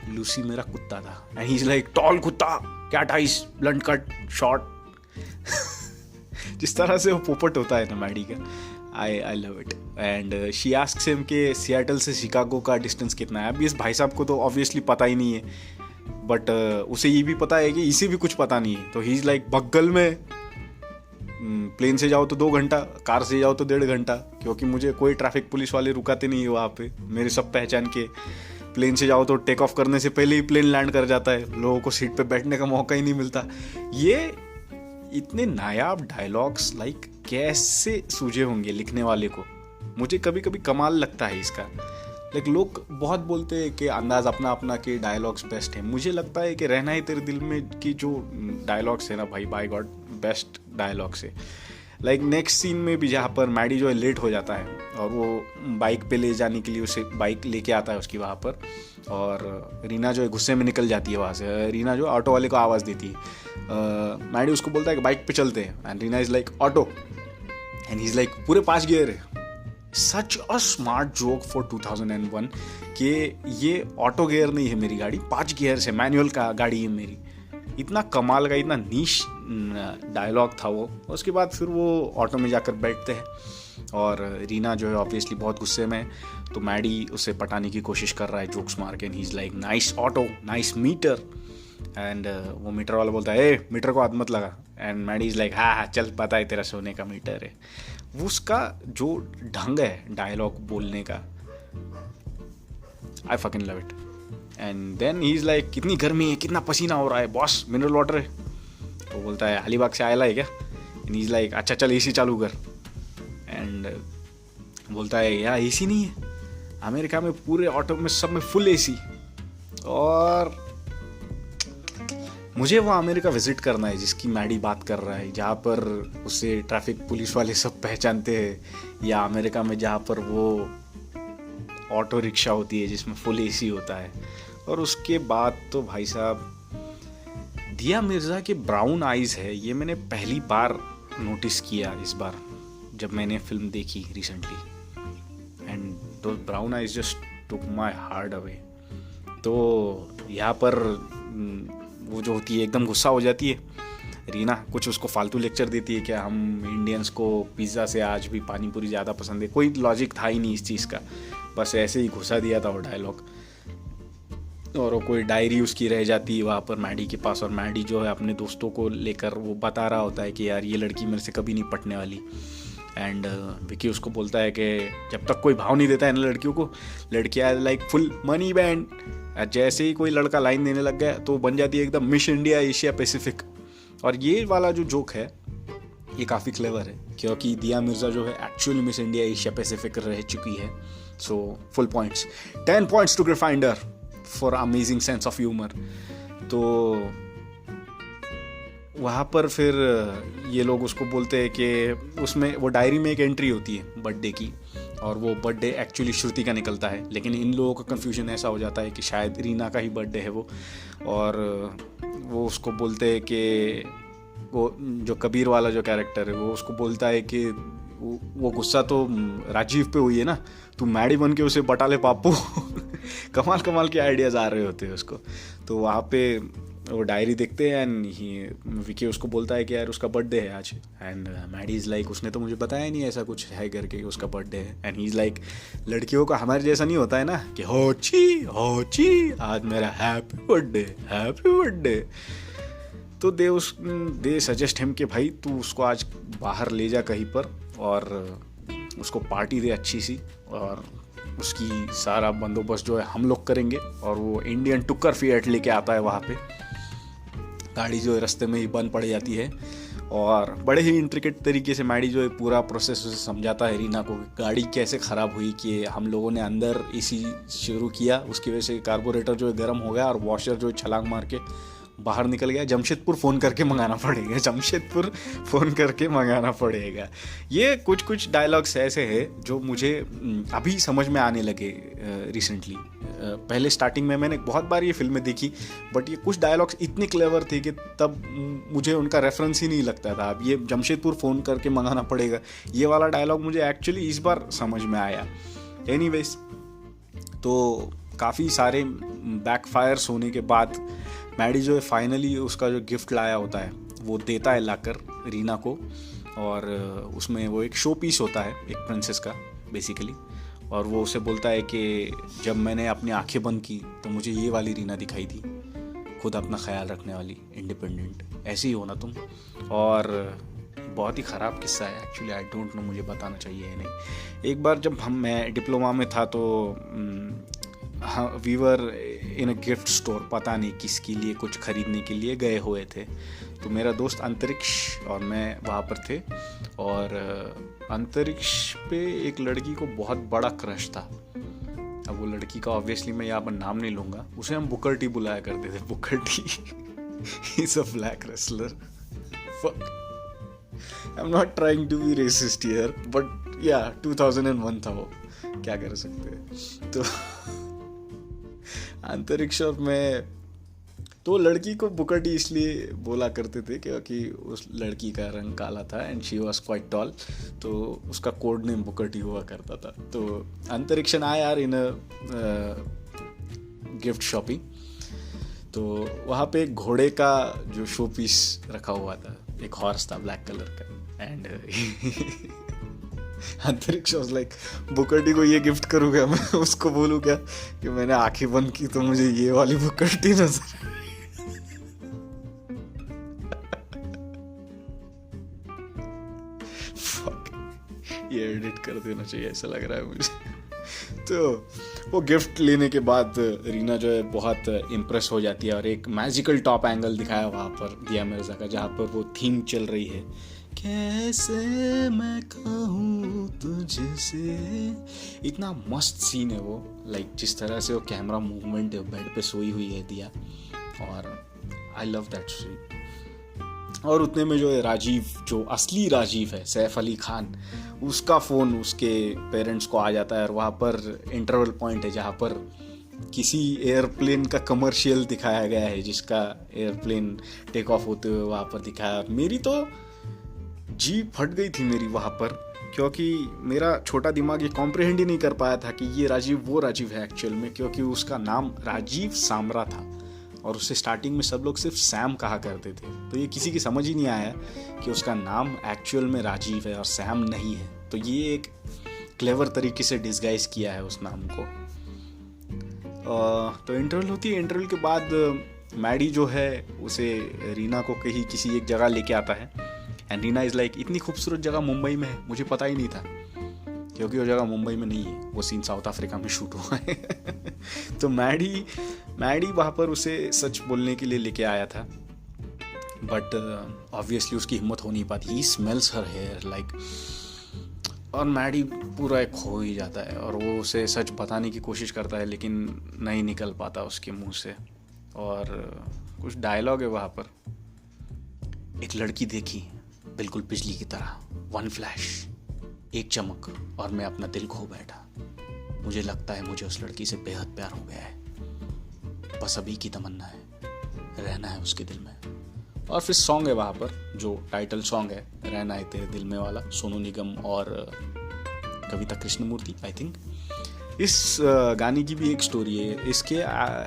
Lucy मेरा कुत्ता था and he is like tall कुत्ता, cat eyes, blunt cut, short. जिस तरह से वो पोपट होता है ना मैडी का, I love it. And she asks him कि सियाटल से शिकागो का डिस्टेंस कितना है। अब इस भाई साहब को तो ऑब्वियसली पता ही नहीं है, बट उसे ये भी पता है कि इसे भी कुछ पता नहीं है। तो ही इज़ लाइक बगल में, प्लेन से जाओ तो 2 घंटा, कार से जाओ तो 1.5 घंटा, क्योंकि मुझे कोई ट्रैफिक पुलिस वाले रुकाते नहीं है वहाँ पे, मेरे सब पहचान के। प्लेन से जाओ तो टेक ऑफ करने से पहले ही प्लेन लैंड कर जाता है, लोगों को सीट पे बैठने का मौका ही नहीं मिलता। ये इतने नायाब डायलॉग्स लाइक कैसे सूझे होंगे लिखने वाले को, मुझे कभी कभी कमाल लगता है इसका। लाइक लोग बहुत बोलते हैं कि अंदाज अपना अपना के डायलॉग्स बेस्ट है, मुझे लगता है कि रहना ही तेरे दिल में की जो डायलॉग्स है ना भाई, बाय गॉड बेस्ट डायलॉग्स है। लाइक नेक्स्ट सीन में भी जहाँ पर मैडी जो है लेट हो जाता है और वो बाइक पे ले जाने के लिए उसे बाइक लेके आता है उसकी वहाँ पर, और रीना जो है गुस्से में निकल जाती है वहाँ से। रीना जो ऑटो वाले को आवाज़ देती है, मैडी उसको बोलता है कि बाइक पे चलते हैं and Reena is like auto and he is like पूरे 5 गियर है। सच अ स्मार्ट जोक फॉर 2001 कि ये ऑटो गियर नहीं है मेरी गाड़ी, 5 गियर से मैनुअल का गाड़ी है मेरी। इतना कमाल का, इतना नीश डायलॉग था वो। उसके बाद फिर वो ऑटो में जाकर बैठते हैं और रीना जो है ऑब्वियसली बहुत गुस्से में है, तो मैडी उसे पटाने की कोशिश कर रहा है जोक्स मार के। He is like nice auto, nice meter and वो मीटर वाला बोलता है ए मीटर को हाथ मत लगा एंड मैडी इज़ लाइक हाँ चल पता है तेरा सोने का मीटर है। वो उसका जो ढंग है डायलॉग बोलने का, I fucking love it. And then he is like कितनी गर्मी है, कितना पसीना हो रहा है बॉस, मिनरल वाटर है। तो बोलता है अलीबाग से आयला है क्या? एंड ही इज़ लाइक अच्छा चल एसी चालू कर। एंड बोलता है यार एसी नहीं है अमेरिका में, पूरे ऑटो में सब में फुल एसी। और मुझे वो अमेरिका विजिट करना है जिसकी मैडी बात कर रहा है, जहाँ पर उसे ट्रैफिक पुलिस वाले सब पहचानते हैं, या अमेरिका में जहाँ पर वो ऑटो रिक्शा होती है जिसमें फुल एसी होता है। और उसके बाद तो भाई साहब दिया मिर्ज़ा के ब्राउन आइज़ है, ये मैंने पहली बार नोटिस किया इस बार जब मैंने फिल्म देखी रिसेंटली, एंड दो brown eyes just took my heart away. तो यहाँ पर वो जो होती है एकदम गुस्सा हो जाती है रीना, कुछ उसको फालतू लेक्चर देती है कि हम इंडियंस को पिज़्ज़ा से आज भी पानी पूरी ज़्यादा पसंद है। कोई लॉजिक था ही नहीं इस चीज़ का, बस ऐसे ही घुसा दिया था वो डायलॉग। और वो कोई डायरी उसकी रह जाती है वहाँ पर मैडी के पास, और मैडी जो है अपने दोस्तों को लेकर वो बता रहा होता है कि यार ये लड़की मेरे से कभी नहीं पटने वाली। एंड विकी उसको बोलता है कि जब तक कोई भाव नहीं देता है ना लड़कियों को, लड़कियाँ लाइक फुल मनी बैंड, जैसे ही कोई लड़का लाइन देने लग गया तो बन जाती है एकदम मिस इंडिया एशिया पैसिफिक। और ये वाला जो जोक है ये काफ़ी क्लेवर है, क्योंकि दिया मिर्ज़ा जो है actually Miss India Asia Pacific रह चुकी है। So full points, 10 points to Gryffindor for amazing sense of humour. तो वहाँ पर फिर ये लोग उसको बोलते हैं कि उसमें वो डायरी में एक एंट्री होती है बर्थडे की, और वो बर्थडे एक्चुअली श्रुति का निकलता है, लेकिन इन लोगों का कन्फ्यूजन ऐसा हो जाता है कि शायद रीना का ही बर्थडे है वो। और वो उसको बोलते हैं कि वो जो कबीर वाला जो कैरेक्टर है वो उसको बोलता है कि वो गुस्सा तो राजीव पे हुई है ना, तू मैडी बन के उसे बटा ले पापू। कमाल कमाल के आइडियाज़ आ रहे होते हैं उसको। तो वहाँ पे वो डायरी देखते हैं एंड विकी उसको बोलता है कि यार उसका बर्थडे है आज, एंड मैडी इज़ लाइक उसने तो मुझे बताया नहीं ऐसा कुछ है करके उसका बर्थडे है, एंड ही इज़ लाइक लड़कियों का हमारे जैसा नहीं होता है ना कि हो ची आज मेरा हैप्पी बर्थडे। तो दे सजेस्ट हिम कि भाई तू उसको आज बाहर ले जा कहीं पर और उसको पार्टी दे अच्छी सी, और उसकी सारा बंदोबस्त जो है हम लोग करेंगे। और वो इंडियन टुक्कर फिएट लेके आता है वहाँ पे। गाड़ी जो है रास्ते में ही बंद पड़ जाती है और बड़े ही इंट्रिकेट तरीके से मैडी जो है पूरा प्रोसेस उसे समझाता है रीना को गाड़ी कैसे ख़राब हुई, कि हम लोगों ने अंदर एसी शुरू किया, उसकी वजह से कार्बोरेटर जो है गर्म हो गया और वॉशर जो है छलांग मार के बाहर निकल गया। जमशेदपुर फ़ोन करके मंगाना पड़ेगा। ये कुछ डायलॉग्स ऐसे हैं जो मुझे अभी समझ में आने लगे रिसेंटली। पहले स्टार्टिंग में मैंने बहुत बार ये फिल्में देखी, बट ये कुछ डायलॉग्स इतने क्लेवर थे कि तब मुझे उनका रेफरेंस ही नहीं लगता था। अब ये जमशेदपुर फ़ोन करके मंगाना पड़ेगा, ये वाला डायलॉग मुझे एक्चुअली इस बार समझ में आया। एनीवेज, तो काफ़ी सारे बैकफायर्स होने के बाद मैडी जो है फाइनली उसका जो गिफ्ट लाया होता है वो देता है लाकर रीना को, और उसमें वो एक शो पीस होता है एक प्रिंसेस का बेसिकली। और वो उसे बोलता है कि जब मैंने अपनी आंखें बंद की तो मुझे ये वाली रीना दिखाई थी, खुद अपना ख्याल रखने वाली, इंडिपेंडेंट, ऐसी ही हो ना तुम। और बहुत ही ख़राब किस्सा है एक्चुअली, आई डोंट नो मुझे बताना चाहिए या नहीं। एक बार जब मैं डिप्लोमा में था तो हाँ, we were in a gift store, पता नहीं किसके लिए कुछ खरीदने के लिए गए हुए थे। तो मेरा दोस्त अंतरिक्ष और मैं वहाँ पर थे, और अंतरिक्ष पे एक लड़की को बहुत बड़ा क्रश था। अब वो लड़की का ऑब्वियसली मैं यहाँ पर नाम नहीं लूँगा, उसे हम बुकर टी बुलाया करते थे। Booker T is a black wrestler. I am not trying to be racist here, but yeah 2001 था वो, क्या कर सकते हैं। तो अंतरिक्ष और मैं तो लड़की को बुकर टी इसलिए बोला करते थे क्योंकि उस लड़की का रंग काला था and she was quite tall, तो उसका कोड नेम बुकर टी हुआ करता था। तो अंतरिक्ष आया यार इन गिफ्ट शॉपिंग, तो वहाँ पे एक घोड़े का जो शो पीस रखा हुआ था, एक हॉर्स था ब्लैक कलर का, एंड अंतरिक्ष वाज लाइक बुकर टी को ये गिफ्ट करूँगा मैं, उसको बोलूँगा कि मैंने आंखें बंद की तो मुझे ये वाली बुकर टी नजर। ये एडिट कर देना चाहिए, ऐसा लग रहा है मुझे। तो वो गिफ्ट लेने के बाद रीना जो है बहुत इम्प्रेस हो जाती है, और एक मैजिकल टॉप एंगल दिखाया वहाँ पर दिया मिर्जा का, जहाँ पर वो थीम चल रही है, कैसे मैं कहूँ तुझसे। इतना मस्त सीन है वो, लाइक जिस तरह से वो कैमरा मूवमेंट है, बेड पे सोई हुई है दिया, और आई लव दैट सीन। और उतने में जो है राजीव, जो असली राजीव है, सैफ अली खान, उसका फ़ोन उसके पेरेंट्स को आ जाता है, और वहाँ पर इंटरवल पॉइंट है जहाँ पर किसी एयरप्लेन का कमर्शियल दिखाया गया है, जिसका एयरप्लेन टेक ऑफ होते हुए वहाँ पर दिखाया। मेरी तो जी फट गई थी मेरी वहाँ पर, क्योंकि मेरा छोटा दिमाग ये कॉम्प्रिहेंड ही नहीं कर पाया था कि ये राजीव वो राजीव है एक्चुअल में, क्योंकि उसका नाम राजीव सामरा था और उसे स्टार्टिंग में सब लोग सिर्फ सैम कहा करते थे। तो ये किसी की समझ ही नहीं आया कि उसका नाम एक्चुअल में राजीव है और सैम नहीं है। तो ये एक क्लेवर तरीके से डिस्गाइज किया है उस नाम को। तो इंटरवल होती है, इंटरवल के बाद मैडी जो है उसे रीना को कहीं किसी एक जगह लेके आता है, एंड रीना इज़ लाइक इतनी खूबसूरत जगह मुंबई में है, मुझे पता ही नहीं था, क्योंकि वो जगह मुंबई में नहीं है, वो सीन साउथ अफ्रीका में शूट हुआ है। तो मैडी वहाँ पर उसे सच बोलने के लिए लेके आया था, बट ऑब्वियसली उसकी हिम्मत हो नहीं पाती। ही स्मेल्स हर हेयर लाइक, और मैडी पूरा एक खो ही जाता है, और वो उसे सच बताने की कोशिश करता है लेकिन नहीं निकल पाता उसके मुंह से। और कुछ डायलॉग है वहाँ पर, एक लड़की देखी बिल्कुल बिजली की तरह, वन फ्लैश, एक चमक, और मैं अपना दिल खो बैठा। मुझे लगता है मुझे उस लड़की से बेहद प्यार हो गया है, बस अभी की तमन्ना है, रहना है उसके दिल में। और फिर सॉन्ग है वहाँ पर जो टाइटल सॉन्ग है, रहना है तेरे दिल में वाला, सोनू निगम और कविता कृष्णमूर्ति आई थिंक। इस गाने की भी एक स्टोरी है। इसके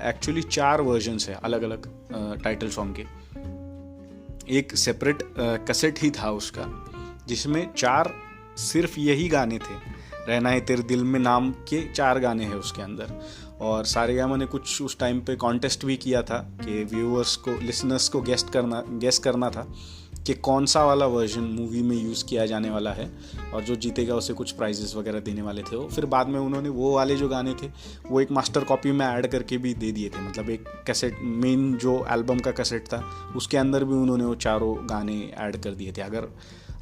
एक्चुअली 4 वर्जन्स है अलग अलग टाइटल सॉन्ग के। एक सेपरेट कैसेट ही था उसका, जिसमें 4 सिर्फ यही गाने थे। रहना है तेरे दिल में नाम के 4 गाने हैं उसके अंदर। और सारेगामा ने कुछ उस टाइम पे कॉन्टेस्ट भी किया था कि व्यूअर्स को, लिसनर्स को गेस करना था कि कौन सा वाला वर्जन मूवी में यूज़ किया जाने वाला है, और जो जीतेगा उसे कुछ प्राइजेस वगैरह देने वाले थे वो। फिर बाद में उन्होंने वो वाले जो गाने थे वो एक मास्टर कॉपी में ऐड करके भी दे दिए थे। मतलब एक कैसेट, मेन जो एल्बम का कैसेट था उसके अंदर भी उन्होंने वो 4 गाने ऐड कर दिए थे। अगर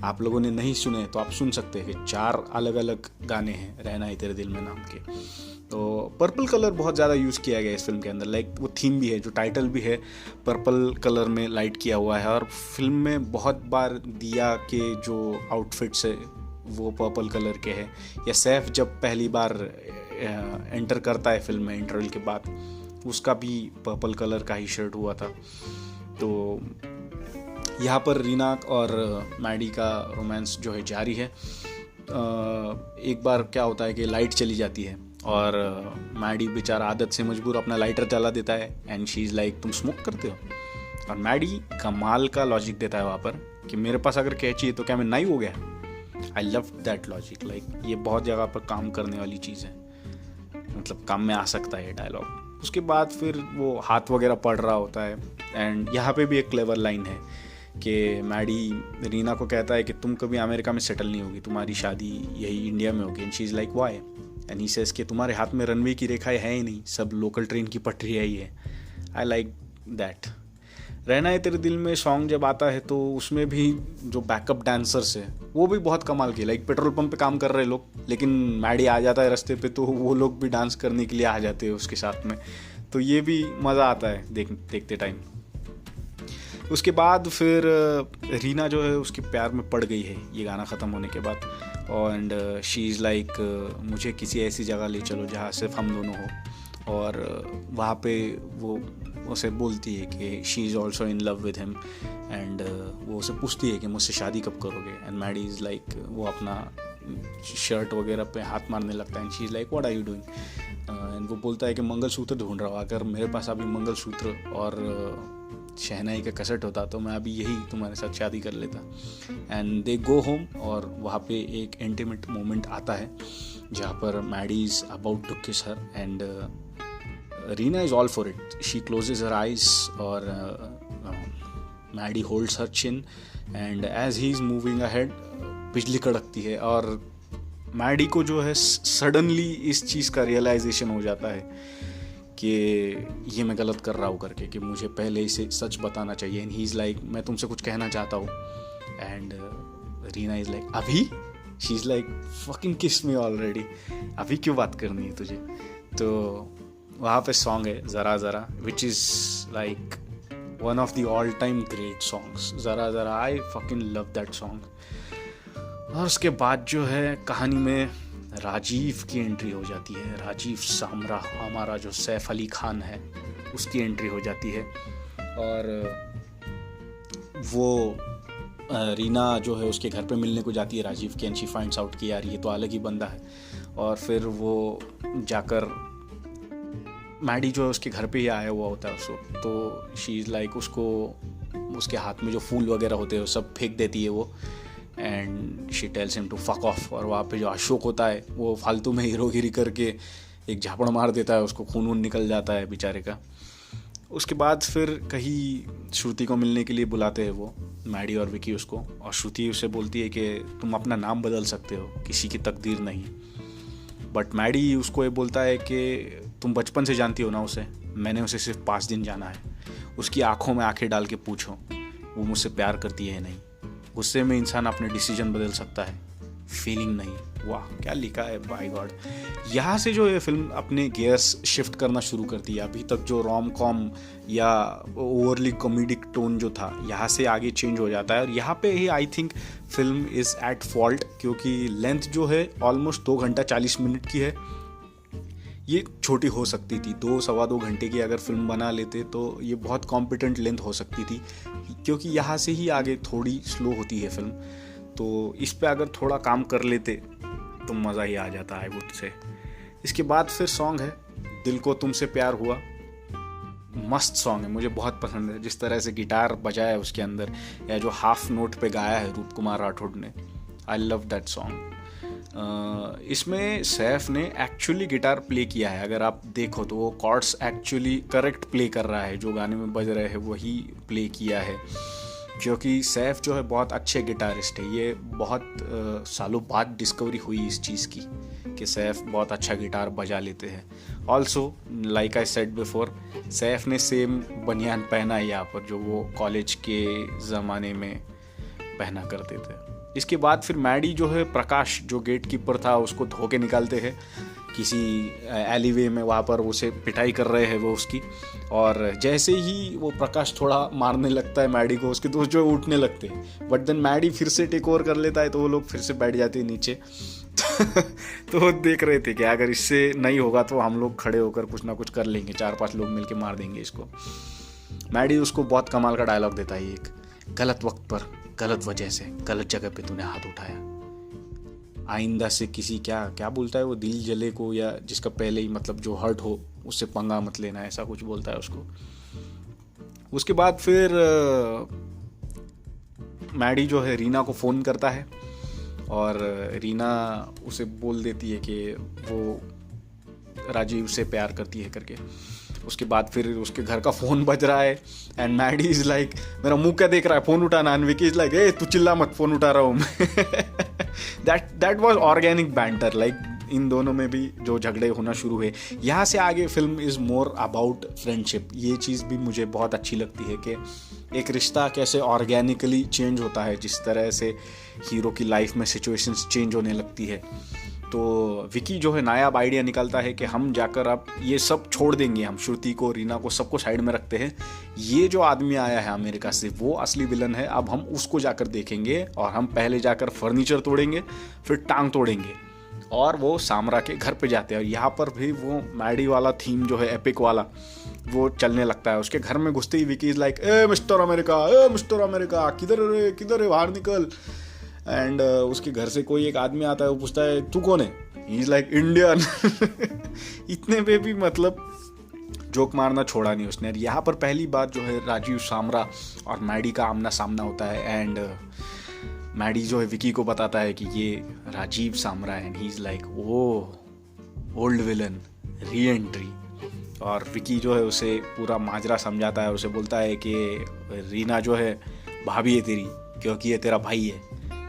आप लोगों ने नहीं सुने तो आप सुन सकते हैं कि 4 अलग अलग गाने हैं रहना है तेरे दिल में नाम के। तो पर्पल कलर बहुत ज़्यादा यूज़ किया गया इस फिल्म के अंदर। लाइक वो थीम भी है, जो टाइटल भी है पर्पल कलर में लाइट किया हुआ है। और फिल्म में बहुत बार दिया के जो आउटफिट्स है वो पर्पल कलर के हैं। या सैफ जब पहली बार एंटर करता है फिल्म में इंटरवल के बाद, उसका भी पर्पल कलर का ही शर्ट हुआ था। तो यहाँ पर रीना और मैडी का रोमांस जो है जारी है। एक बार क्या होता है कि लाइट चली जाती है और मैडी बेचारा आदत से मजबूर अपना लाइटर जला देता है। एंड शी इज़ लाइक तुम स्मोक करते हो? और मैडी कमाल का लॉजिक देता है वहाँ पर कि मेरे पास अगर कैची है तो क्या मैं नाई हो गया? आई लव दैट लॉजिक। लाइक ये बहुत जगह पर काम करने वाली चीज़ है, मतलब काम में आ सकता है ये डायलॉग। उसके बाद फिर वो हाथ वगैरह पड़ रहा होता है। एंड यहाँ पे भी एक क्लेवर लाइन है कि मैडी रीना को कहता है कि तुम कभी अमेरिका में सेटल नहीं होगी, तुम्हारी शादी यही इंडिया में होगी। And she is like why? And he says कि तुम्हारे हाथ में रनवे की रेखाएं है ही नहीं, सब लोकल ट्रेन की पटरी ही है। I like that. रहना है तेरे दिल में सॉन्ग जब आता है तो उसमें भी जो बैकअप डांसर्स है वो भी बहुत कमाल के। लाइक पेट्रोल पंप पे काम कर रहे लोग, लेकिन मैडी आ जाता है रास्ते पे तो वो लोग भी डांस करने के लिए आ जाते हैं उसके साथ में। तो ये भी मज़ा आता है देखते टाइम। उसके बाद फिर रीना जो है उसके प्यार में पड़ गई है ये गाना ख़त्म होने के बाद। एंड शी इज़ लाइक मुझे किसी ऐसी जगह ले चलो जहाँ सिर्फ हम दोनों हो। और वहाँ पे वो उसे बोलती है कि she is also in love with him. And वो उसे पूछती है कि मुझसे शादी कब करोगे? एंड मैडी इज़ लाइक वो अपना शर्ट वगैरह पे हाथ मारने लगता है। And she is like what are you doing? And वो बोलता है कि मंगलसूत्र ढूंढ रहा हूँ, अगर मेरे पास अभी मंगलसूत्र और शहनाई का कैसेट होता तो मैं अभी यही तुम्हारे साथ शादी कर लेता। एंड दे गो होम और वहाँ पे एक इंटीमेट मोमेंट आता है जहाँ पर Maddie is about to kiss her and Reena is all for it. She closes her eyes और Maddy holds her chin. And as he is moving ahead बिजली कड़कती है और मैडी को जो है सडनली इस चीज़ का रियलाइजेशन हो जाता है कि ये मैं गलत कर रहा हूँ करके, कि मुझे पहले इसे सच बताना चाहिए। एंड ही इज़ लाइक मैं तुमसे कुछ कहना चाहता हूँ। एंड रीना इज़ लाइक अभी? शी इज़ लाइक फकिंग किस मी ऑलरेडी, अभी क्यों बात करनी है तुझे? तो वहाँ पे सॉन्ग है ज़रा ज़रा, विच is like one of the all time great songs. ज़रा ज़रा, आई फकिंग लव दैट सॉन्ग। और उसके बाद जो है कहानी में राजीव की एंट्री हो जाती है। राजीव सामरा, हमारा जो सैफ अली खान है, उसकी एंट्री हो जाती है। और वो रीना जो है उसके घर पे मिलने को जाती है राजीव के। एंड शी फाइंड्स आउट कि यार ये तो अलग ही बंदा है। और फिर वो जाकर मैडी जो है उसके घर पे ही आया हुआ होता है उसको, तो शी इज़ लाइक उसको उसके हाथ में जो फूल वगैरह होते हैं वो सब फेंक देती है वो। And she tells him to fuck off. और वहाँ पे जो अशोक होता है वो फालतू में हीरोगिरी करके एक झापड़ मार देता है उसको, खून वून निकल जाता है बेचारे का। उसके बाद फिर कहीं श्रुति को मिलने के लिए बुलाते हैं वो मैडी और विकी उसको। और श्रुति उसे बोलती है कि तुम अपना नाम बदल सकते हो, किसी की तकदीर नहीं। बट मैडी उसको ये बोलता है कि तुम बचपन से जानती हो ना उसे, मैंने उसे सिर्फ 5 दिन जाना है। उसकी आंखों में आंखें डाल के पूछो वो मुझसे प्यार करती है नहीं। गुस्से में इंसान अपने डिसीजन बदल सकता है, फीलिंग नहीं। वाह क्या लिखा है, बाय गॉड। यहाँ से जो ये फिल्म अपने गियर्स शिफ्ट करना शुरू करती है। अभी तक जो रोम कॉम या ओवरली कॉमेडिक टोन जो था, यहाँ से आगे चेंज हो जाता है। और यहाँ पे he I think film is at fault, क्योंकि लेंथ जो है ऑलमोस्ट 2 घंटा 40 मिनट की है। ये छोटी हो सकती थी, 2-2.25 घंटे की अगर फिल्म बना लेते तो ये बहुत कॉम्पिटेंट लेंथ हो सकती थी, क्योंकि यहाँ से ही आगे थोड़ी स्लो होती है फिल्म। तो इस पे अगर थोड़ा काम कर लेते तो मज़ा ही आ जाता, आई वुड से। इसके बाद फिर सॉन्ग है दिल को तुमसे प्यार हुआ। मस्त सॉन्ग है, मुझे बहुत पसंद है जिस तरह से गिटार बजाया है उसके अंदर, या जो हाफ नोट पे गाया है रूप कुमार राठौड़ ने। आई लव दैट सॉन्ग। इसमें सैफ ने एक्चुअली गिटार प्ले किया है, अगर आप देखो तो वो कॉर्ड्स एक्चुअली करेक्ट प्ले कर रहा है, जो गाने में बज रहे हैं वही प्ले किया है, क्योंकि सैफ जो है बहुत अच्छे गिटारिस्ट है। ये बहुत सालों बाद डिस्कवरी हुई इस चीज़ की कि सैफ बहुत अच्छा गिटार बजा लेते हैं। Also like I said before, Saif ने सेम बनियान पहना है यहाँ पर जो वो कॉलेज के ज़माने में पहना करते थे। इसके बाद फिर मैडी जो है प्रकाश जो गेट कीपर था उसको धो के निकालते हैं किसी एलीवे में, वहाँ पर उसे पिटाई कर रहे हैं वो उसकी। और जैसे ही वो प्रकाश थोड़ा मारने लगता है मैडी को, उसके दोस्त जो उठने लगते हैं, बट देन मैडी फिर से टेक ओवर कर लेता है तो वो लोग फिर से बैठ जाते हैं नीचे। तो वो देख रहे थे कि अगर इससे नहीं होगा तो हम लोग खड़े होकर कुछ ना कुछ कर लेंगे, 4-5 लोग मिलके मार देंगे इसको। मैडी उसको बहुत कमाल का डायलॉग देता है, एक गलत वक्त पर गलत वजह से गलत जगह पे तूने हाथ उठाया, आइंदा से किसी क्या बोलता है वो, दिल जले को या जिसका पहले ही मतलब जो हर्ट हो उससे पंगा मत लेना, ऐसा कुछ बोलता है उसको। उसके बाद फिर मैडी जो है रीना को फ़ोन करता है और रीना उसे बोल देती है कि वो राजीव से प्यार करती है करके। उसके बाद फिर उसके घर का फ़ोन बज रहा है एंड मैडी इज़ लाइक मेरा मुंह क्या देख रहा है, फ़ोन उठाना। एंड विकी इज़ लाइक ए तू चिल्ला मत, फ़ोन उठा रहा हूँ मैं। That was organic banter, like in दोनों में भी जो झगड़े होना शुरू हुए। यहाँ से आगे film is more about friendship. ये चीज़ भी मुझे बहुत अच्छी लगती है कि एक रिश्ता कैसे ऑर्गेनिकली चेंज होता है, जिस तरह से हीरो की लाइफ में सिचुएशंस चेंज होने लगती है। तो विकी जो है नायाब आइडिया निकालता है कि हम जाकर अब ये सब छोड़ देंगे, हम श्रुति को, रीना को, सबको साइड में रखते हैं। ये जो आदमी आया है अमेरिका से वो असली विलन है, अब हम उसको जाकर देखेंगे और हम पहले जाकर फर्नीचर तोड़ेंगे, फिर टांग तोड़ेंगे। और वो सामरा के घर पे जाते हैं और यहाँ पर भी वो मैडी वाला थीम जो है एपिक वाला वो चलने लगता है। उसके घर में घुसते ही विकी इज़ लाइक ए मिस्टर अमेरिका किधर है बाहर निकल। एंड उसके घर से कोई एक आदमी आता है, वो पूछता है तू कौन है, ही इज़ लाइक इंडियन। इतने पे भी मतलब जोक मारना छोड़ा नहीं उसने। यहाँ पर पहली बात जो है राजीव सामरा और मैडी का आमना सामना होता है एंड मैडी जो है विकी को बताता है कि ये राजीव सामरा है and he is like oh old villain re entry. और विकी जो है उसे पूरा माजरा समझाता है, उसे बोलता है कि रीना जो है भाभी है तेरी, क्योंकि ये तेरा भाई है,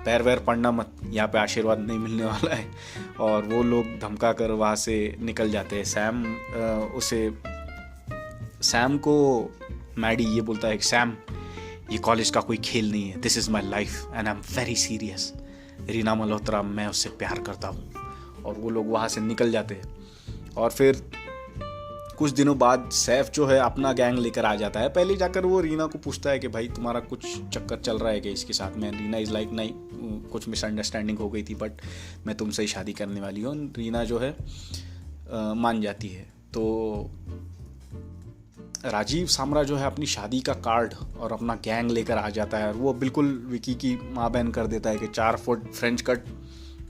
पैर वैर पड़ना मत, यहाँ पे आशीर्वाद नहीं मिलने वाला है। और वो लोग धमका कर वहाँ से निकल जाते हैं। सैम को मैडी ये बोलता है कि सैम ये कॉलेज का कोई खेल नहीं है, this is my life and I am very serious, Reena Malhotra मैं उससे प्यार करता हूँ। और वो लोग वहाँ से निकल जाते हैं। और फिर कुछ दिनों बाद सैफ जो है अपना गैंग लेकर आ जाता है। पहले जाकर वो रीना को पूछता है कि भाई तुम्हारा कुछ चक्कर चल रहा है क्या इसके साथ में। रीना इज़ लाइक नहीं, कुछ मिसअंडरस्टैंडिंग हो गई थी बट मैं तुमसे ही शादी करने वाली हूँ। रीना जो है मान जाती है। तो राजीव सामरा जो है अपनी शादी का कार्ड और अपना गैंग लेकर आ जाता है और वो बिल्कुल विकी की माँ बहन कर देता है कि 4 फुट फ्रेंच कट,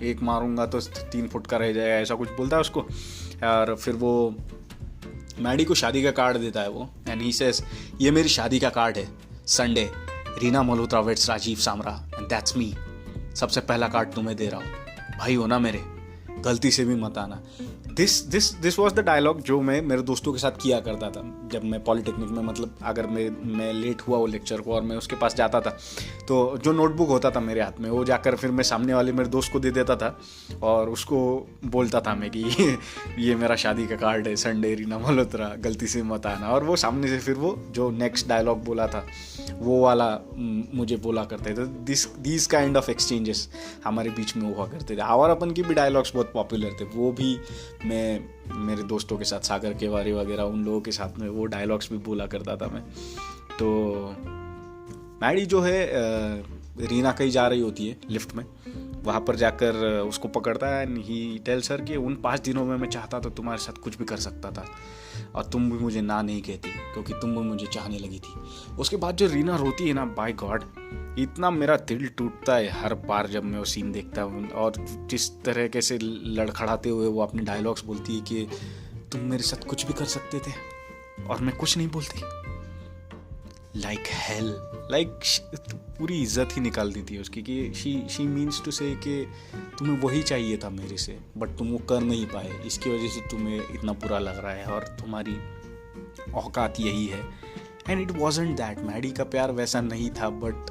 एक मारूंगा तो 3 फुट का रह जाएगा, ऐसा कुछ बोलता है उसको। और फिर वो मैडी को शादी का कार्ड देता है वो एंड ही सेज ये मेरी शादी का कार्ड है, Sunday Reena Malhotra weds Rajiv Samra and that's me, सबसे पहला कार्ड तुम्हें दे रहा हूँ, भाई हो ना मेरे, गलती से भी मत आना। दिस वॉज द डायलॉग जो मैं मेरे दोस्तों के साथ किया करता था जब मैं पॉलिटेक्निक में, मतलब अगर मैं लेट हुआ वो लेक्चर को और मैं उसके पास जाता था तो जो नोटबुक होता था मेरे हाथ में वो जाकर फिर मैं सामने वाले मेरे दोस्त को दे देता था और उसको बोलता था मैं कि ये मेरा शादी का कार्ड है, संडे रीना मल्होत्रा गलती से मत आना। और वो सामने से फिर वो जो नेक्स्ट डायलॉग बोला था वो वाला मुझे बोला करते थे। दिस काइंड ऑफ एक्सचेंजेस हमारे बीच में हुआ करते थे। आवर अपन की भी डायलॉग्स बहुत पॉपुलर थे, वो भी मैं मेरे दोस्तों के साथ, सागर केवारी वगैरह उन लोगों के साथ में वो डायलॉग्स भी बोला करता था मैं। तो मैडी जो है रीना कहीं जा रही होती है लिफ्ट में वहाँ पर जाकर उसको पकड़ता है एंड ही टेल्स हर कि उन 5 दिनों में मैं चाहता तो तुम्हारे साथ कुछ भी कर सकता था और तुम भी मुझे ना नहीं कहती क्योंकि तुम भी मुझे चाहने लगी थी। उसके बाद जो रीना रोती है ना, बाय गॉड, इतना मेरा दिल टूटता है हर बार जब मैं वो सीन देखता हूँ। और जिस तरह कैसे लड़खड़ाते हुए वो अपने डायलॉग्स बोलती है कि तुम मेरे साथ कुछ भी कर सकते थे और मैं कुछ नहीं बोलती, लाइक हेल, लाइक पूरी इज्जत ही निकाल दी थी उसकी कि शी मीन्स टू से कि तुम्हें वही चाहिए था मेरे से बट तुम वो कर नहीं पाए, इसकी वजह से तुम्हें इतना बुरा लग रहा है और तुम्हारी औकात यही है। And it wasn't that, Maddy का प्यार वैसा नहीं था बट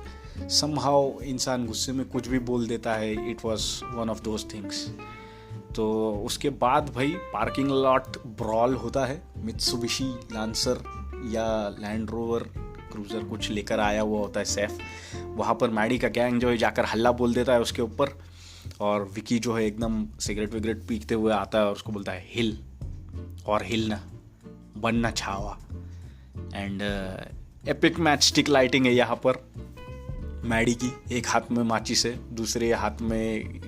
समहाउ इंसान गुस्से में कुछ भी बोल देता है। It was one of those things. तो उसके बाद भाई पार्किंग लॉट ब्रॉल होता है। मित्सुबिशी लांसर या लैंड रोवर क्रूजर कुछ लेकर आया हुआ होता है सैफ। वहाँ पर मैडी का गैंग जो है जाकर हल्ला बोल देता है उसके ऊपर और विकी जो है एकदम सिगरेट विगरेट पीते हुए आता है और उसको बोलता है हिल और हिलना, बनना छावा। And epic matchstick lighting है यहाँ पर मैडी की, एक हाथ में माचिस है, दूसरे हाथ में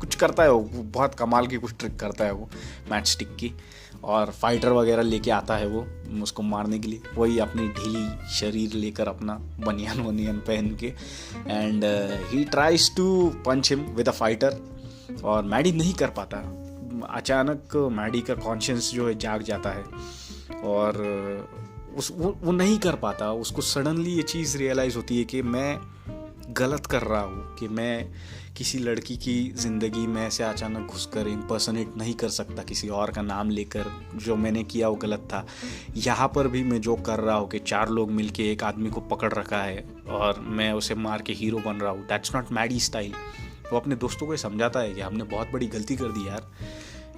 कुछ करता है वो, बहुत कमाल की कुछ ट्रिक करता है वो मैच स्टिक की। और फाइटर वगैरह लेके आता है वो उसको मारने के लिए, वही अपनी ढीली शरीर लेकर अपना बनियान वनियान पहन के। And he tries to punch him with a fighter और मैडी नहीं कर पाता। अचानक मैडी का कॉन्शियस जो है जाग जाता है और वो नहीं कर पाता। उसको सडनली ये चीज़ रियलाइज़ होती है कि मैं गलत कर रहा हूँ, कि मैं किसी लड़की की ज़िंदगी में ऐसे अचानक घुसकर इम्पर्सनेट नहीं कर सकता किसी और का नाम लेकर। जो मैंने किया वो गलत था। यहाँ पर भी मैं जो कर रहा हूँ कि 4 लोग मिलके एक आदमी को पकड़ रखा है और मैं उसे मार के हीरो बन रहा हूँ, दैट्स नॉट मैडी स्टाइल। वो अपने दोस्तों को ये समझाता है कि हमने बहुत बड़ी गलती कर दी यार।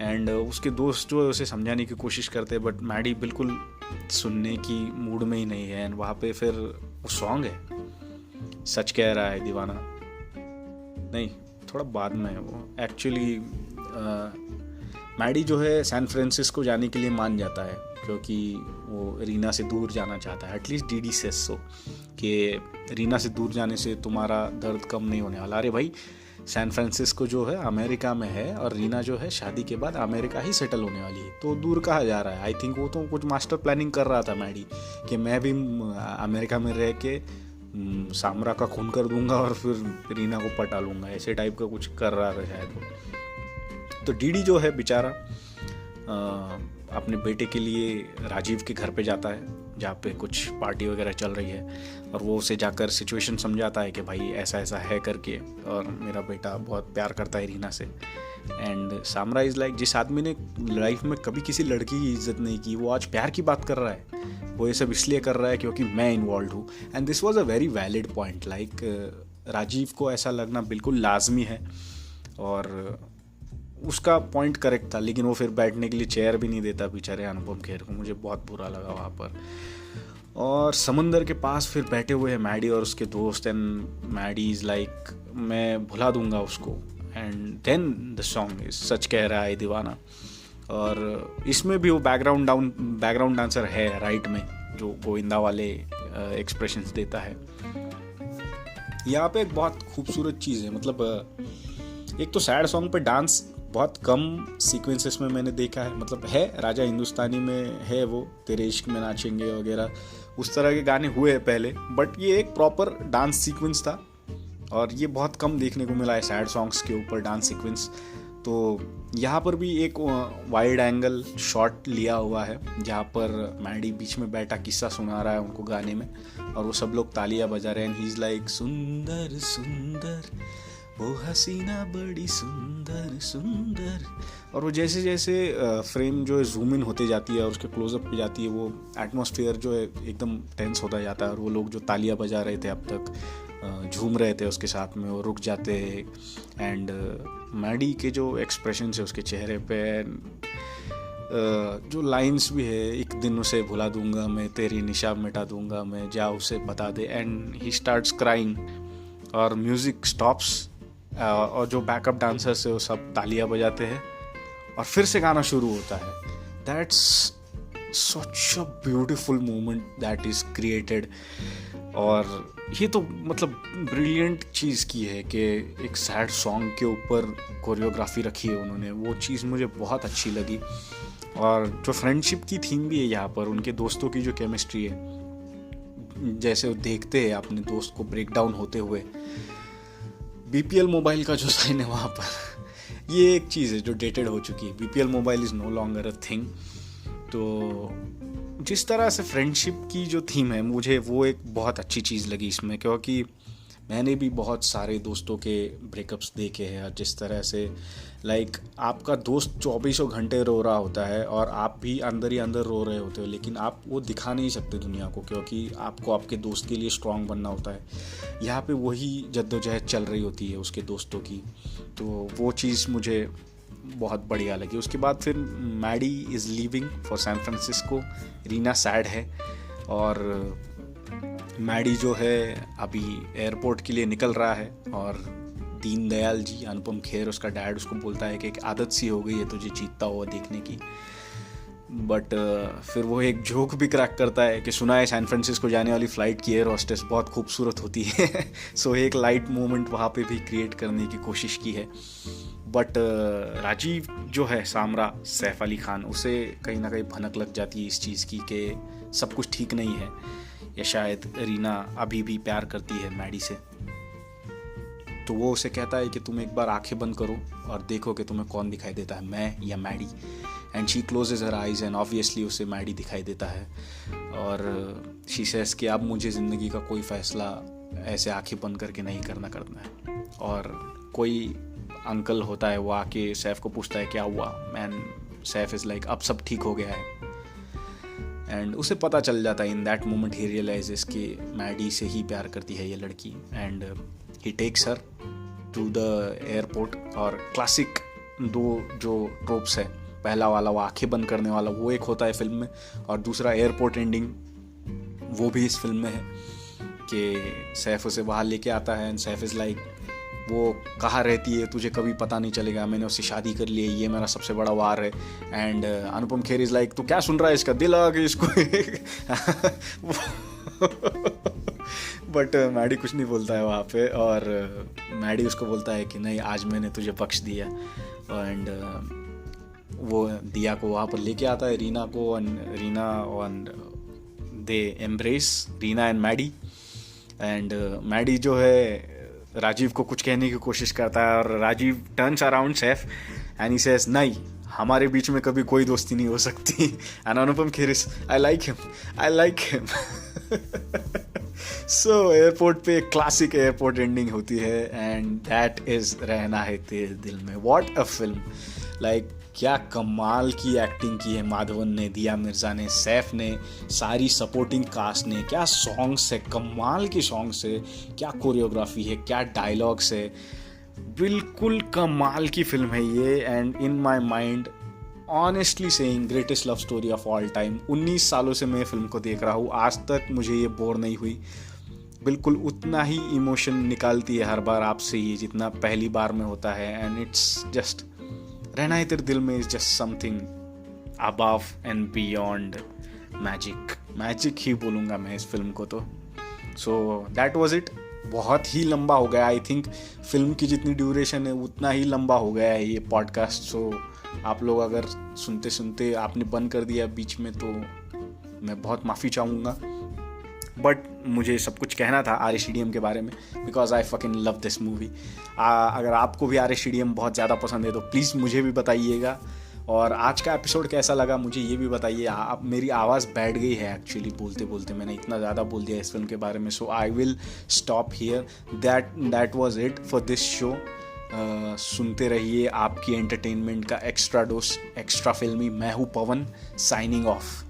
एंड उसके दोस्त जो है उसे समझाने की कोशिश करते हैं बट मैडी बिल्कुल सुनने की मूड में ही नहीं है। एंड वहाँ पे फिर वो सॉन्ग है, सच कह रहा है दीवाना, नहीं थोड़ा बाद में है वो। एक्चुअली मैडी जो है सैन फ्रांसिस्को जाने के लिए मान जाता है क्योंकि वो रीना से दूर जाना चाहता है। एटलीस्ट डीडी सेज सो कि रीना से दूर जाने से तुम्हारा दर्द कम नहीं होने वाला। अरे भाई, सैन फ्रांसिस्को जो है अमेरिका में है और रीना जो है शादी के बाद अमेरिका ही सेटल होने वाली है, तो दूर कहाँ जा रहा है। आई थिंक वो तो कुछ मास्टर प्लानिंग कर रहा था मैडी कि मैं भी अमेरिका में रह के सामरा का खून कर दूंगा और फिर रीना को पटा लूंगा, ऐसे टाइप का कुछ कर रहा था शायद वो। तो डीडी जो है बेचारा अपने बेटे के लिए राजीव के घर पे जाता है जहाँ पे कुछ पार्टी वगैरह चल रही है और वो उसे जाकर सिचुएशन समझाता है कि भाई ऐसा ऐसा है करके, और मेरा बेटा बहुत प्यार करता है रीना से। एंड सामरा इज़ लाइक, जिस आदमी ने लाइफ में कभी किसी लड़की की इज्जत नहीं की वो आज प्यार की बात कर रहा है। वो ये सब इसलिए कर रहा है क्योंकि मैं इन्वॉल्व हूँ। And this was a very valid point. Like Rajiv को ऐसा लगना बिल्कुल लाजमी है और उसका पॉइंट करेक्ट था, लेकिन वो फिर बैठने के लिए चेयर भी नहीं देता बेचारे अनुपम खेर को। मुझे बहुत बुरा लगा वहाँ पर। और समंदर के पास फिर बैठे हुए हैं मैडी और उसके दोस्त। एंड मैडी इज़ लाइक मैं भुला दूंगा उसको। And then the song is सच कह रहा है दीवाना। और इसमें भी वो बैकग्राउंड डांसर है राइट में, जो गोविंदा वाले एक्सप्रेशंस देता है। यहाँ पे एक बहुत खूबसूरत चीज़ है, मतलब एक तो सैड सॉन्ग पे डांस बहुत कम सीक्वेंसेस में मैंने देखा है। मतलब है राजा हिंदुस्तानी में है वो तेरे इश्क में नाचेंगे वगैरह, उस तरह के गाने हुए हैं पहले, बट ये एक प्रॉपर डांस सीक्वेंस था और ये बहुत कम देखने को मिला है सैड सॉन्ग्स के ऊपर डांस सीक्वेंस। तो यहाँ पर भी एक वाइड एंगल शॉट लिया हुआ है जहाँ पर मैडी बीच में बैठा किस्सा सुना रहा है उनको गाने में और वो सब लोग तालियां बजा रहे हैं। ही इज़ लाइक सुंदर सुंदर वो हसीना बड़ी सुंदर सुंदर। और वो जैसे जैसे फ्रेम जो है जूम इन होते जाती है और उसके क्लोजअप पे जाती है, वो एटमॉस्फेयर जो है एकदम टेंस होता जाता है और वो लोग जो तालियां बजा रहे थे अब तक, झूम रहे थे उसके साथ में, वो रुक जाते हैं। एंड मैडी के जो एक्सप्रेशन है उसके चेहरे पे, जो लाइंस भी है, एक दिन उसे भुला दूंगा मैं, तेरी निशा मिटा दूंगा मैं, जा उसे बता दे। एंड ही स्टार्ट्स क्राइंग और म्यूज़िक स्टॉप्स और जो बैकअप डांसर्स है वो सब तालियां बजाते हैं और फिर से गाना शुरू होता है। That's such a beautiful moment that is created. और ये तो मतलब ब्रिलियंट चीज़ की है कि एक सैड सॉन्ग के ऊपर कोरियोग्राफी रखी है उन्होंने, वो चीज़ मुझे बहुत अच्छी लगी। और जो फ्रेंडशिप की थीम भी है यहाँ पर, उनके दोस्तों की जो केमिस्ट्री है, जैसे वो देखते हैं अपने दोस्त को ब्रेक डाउन होते हुए। बीपीएल मोबाइल का जो साइन है वहाँ पर, ये एक चीज़ है जो डेटेड हो चुकी है। BPL mobile is no longer a thing. तो जिस तरह से फ्रेंडशिप की जो थीम है, मुझे वो एक बहुत अच्छी चीज़ लगी इसमें, क्योंकि मैंने भी बहुत सारे दोस्तों के ब्रेकअप्स देखे हैं। जिस तरह से लाइक आपका दोस्त 24 घंटे रो रहा होता है और आप भी अंदर ही अंदर रो रहे होते हो, लेकिन आप वो दिखा नहीं सकते दुनिया को, क्योंकि आपको आपके दोस्त के लिए स्ट्रांग बनना होता है। यहाँ पे वही जद्दोजहद चल रही होती है उसके दोस्तों की, तो वो चीज़ मुझे बहुत बढ़िया लगी। उसके बाद फिर Maddy is leaving for San Francisco, Reena said है, और मैडी जो है अभी एयरपोर्ट के लिए निकल रहा है, और दीनदयाल जी, अनुपम खेर उसका डैड, उसको बोलता है कि एक आदत सी हो गई है तुझे जीतता हुआ देखने की। बट फिर वो एक जोक भी क्रैक करता है कि सुना है सैन फ्रांसिस्को जाने वाली फ़्लाइट की एयर होस्टेस बहुत खूबसूरत होती है। सो एक लाइट मोमेंट वहाँ पे भी क्रिएट करने की कोशिश की है। बट राजीव जो है सामरा, सैफ अली खान, उसे कहीं ना कहीं भनक लग जाती है इस चीज़ की कि सब कुछ ठीक नहीं है, या शायद रीना अभी भी प्यार करती है मैडी से। तो वो उसे कहता है कि तुम एक बार आंखें बंद करो और देखो कि तुम्हें कौन दिखाई देता है, मैं या Maddy. And she closes her eyes and obviously उसे मैडी दिखाई देता है, और शी सेज कि अब मुझे ज़िंदगी का कोई फ़ैसला ऐसे आंखें बंद करके नहीं करना है। और कोई अंकल होता है, वो आके सैफ को पूछता है क्या हुआ मैन। सैफ इज़ लाइक अब सब ठीक हो गया है। एंड उसे पता चल जाता है in that moment he realizes कि मैडी से ही प्यार करती है ये लड़की। And he takes her to the airport. और क्लासिक दो जो ट्रोप्स है, पहला वाला वो आंखें बंद करने वाला, वो एक होता है फिल्म में, और दूसरा एयरपोर्ट एंडिंग, वो भी इस फिल्म में है कि सैफ उसे बाहर लेके आता है एंड सैफ इज़ लाइक वो कहाँ रहती है तुझे कभी पता नहीं चलेगा, मैंने उससे शादी कर ली है, ये मेरा सबसे बड़ा वार है। And Anupam Kher is like तू क्या सुन रहा है, इसका दिल आ गया इसको। बट मैडी कुछ नहीं बोलता है वहाँ पे, और मैडी उसको बोलता है कि नहीं आज मैंने तुझे बख्श दिया। एंड वो दिया को वहाँ पर लेके आता है, रीना को, Reena and they embrace, Reena and Maddy. And Maddy जो है राजीव को कुछ कहने की कोशिश करता है, और Rajiv turns around Saif and he says नहीं हमारे बीच में कभी कोई दोस्ती नहीं हो सकती। And Anupam Kher is I like him. So airport पे क्लासिक एयरपोर्ट एंडिंग होती है, एंड दैट इज रहना है तेरे दिल में। व्हाट अ फिल्म, लाइक क्या कमाल की एक्टिंग की है माधवन ने, दिया मिर्ज़ा ने, सैफ ने, सारी सपोर्टिंग कास्ट ने। क्या सॉन्ग्स है, कमाल की सॉन्ग्स है, क्या कोरियोग्राफी है, क्या डायलॉग्स है, बिल्कुल कमाल की फिल्म है ये। And in my mind honestly saying greatest love story of all time. 19 सालों से मैं फिल्म को देख रहा हूँ, आज तक मुझे ये बोर नहीं हुई। बिल्कुल उतना ही इमोशन निकालती है हर बार आपसे ये जितना पहली बार में होता है। एंड इट्स जस्ट रहना है तेरे दिल में is just something above and beyond magic ही बोलूँगा मैं इस फिल्म को तो। So that was it. बहुत ही लंबा हो गया, आई थिंक फिल्म की जितनी ड्यूरेशन है उतना ही लंबा हो गया है ये पॉडकास्ट। सो आप लोग अगर सुनते सुनते आपने बंद कर दिया बीच में तो मैं बहुत माफ़ी चाहूँगा, बट मुझे सब कुछ कहना था RSTDM के बारे में, because I fucking love this movie. अगर आपको भी RSTDM बहुत ज़्यादा पसंद है तो प्लीज़ मुझे भी बताइएगा, और आज का एपिसोड कैसा लगा मुझे ये भी बताइए। आप मेरी आवाज़ बैठ गई है एक्चुअली, बोलते बोलते मैंने इतना ज़्यादा बोल दिया इस फिल्म के बारे में। So I will stop here, that was it for this show. सुनते रहिए आपकी एंटरटेनमेंट का एक्स्ट्रा डोज, एक्स्ट्रा फिल्मी। मैं हूँ पवन, साइनिंग ऑफ।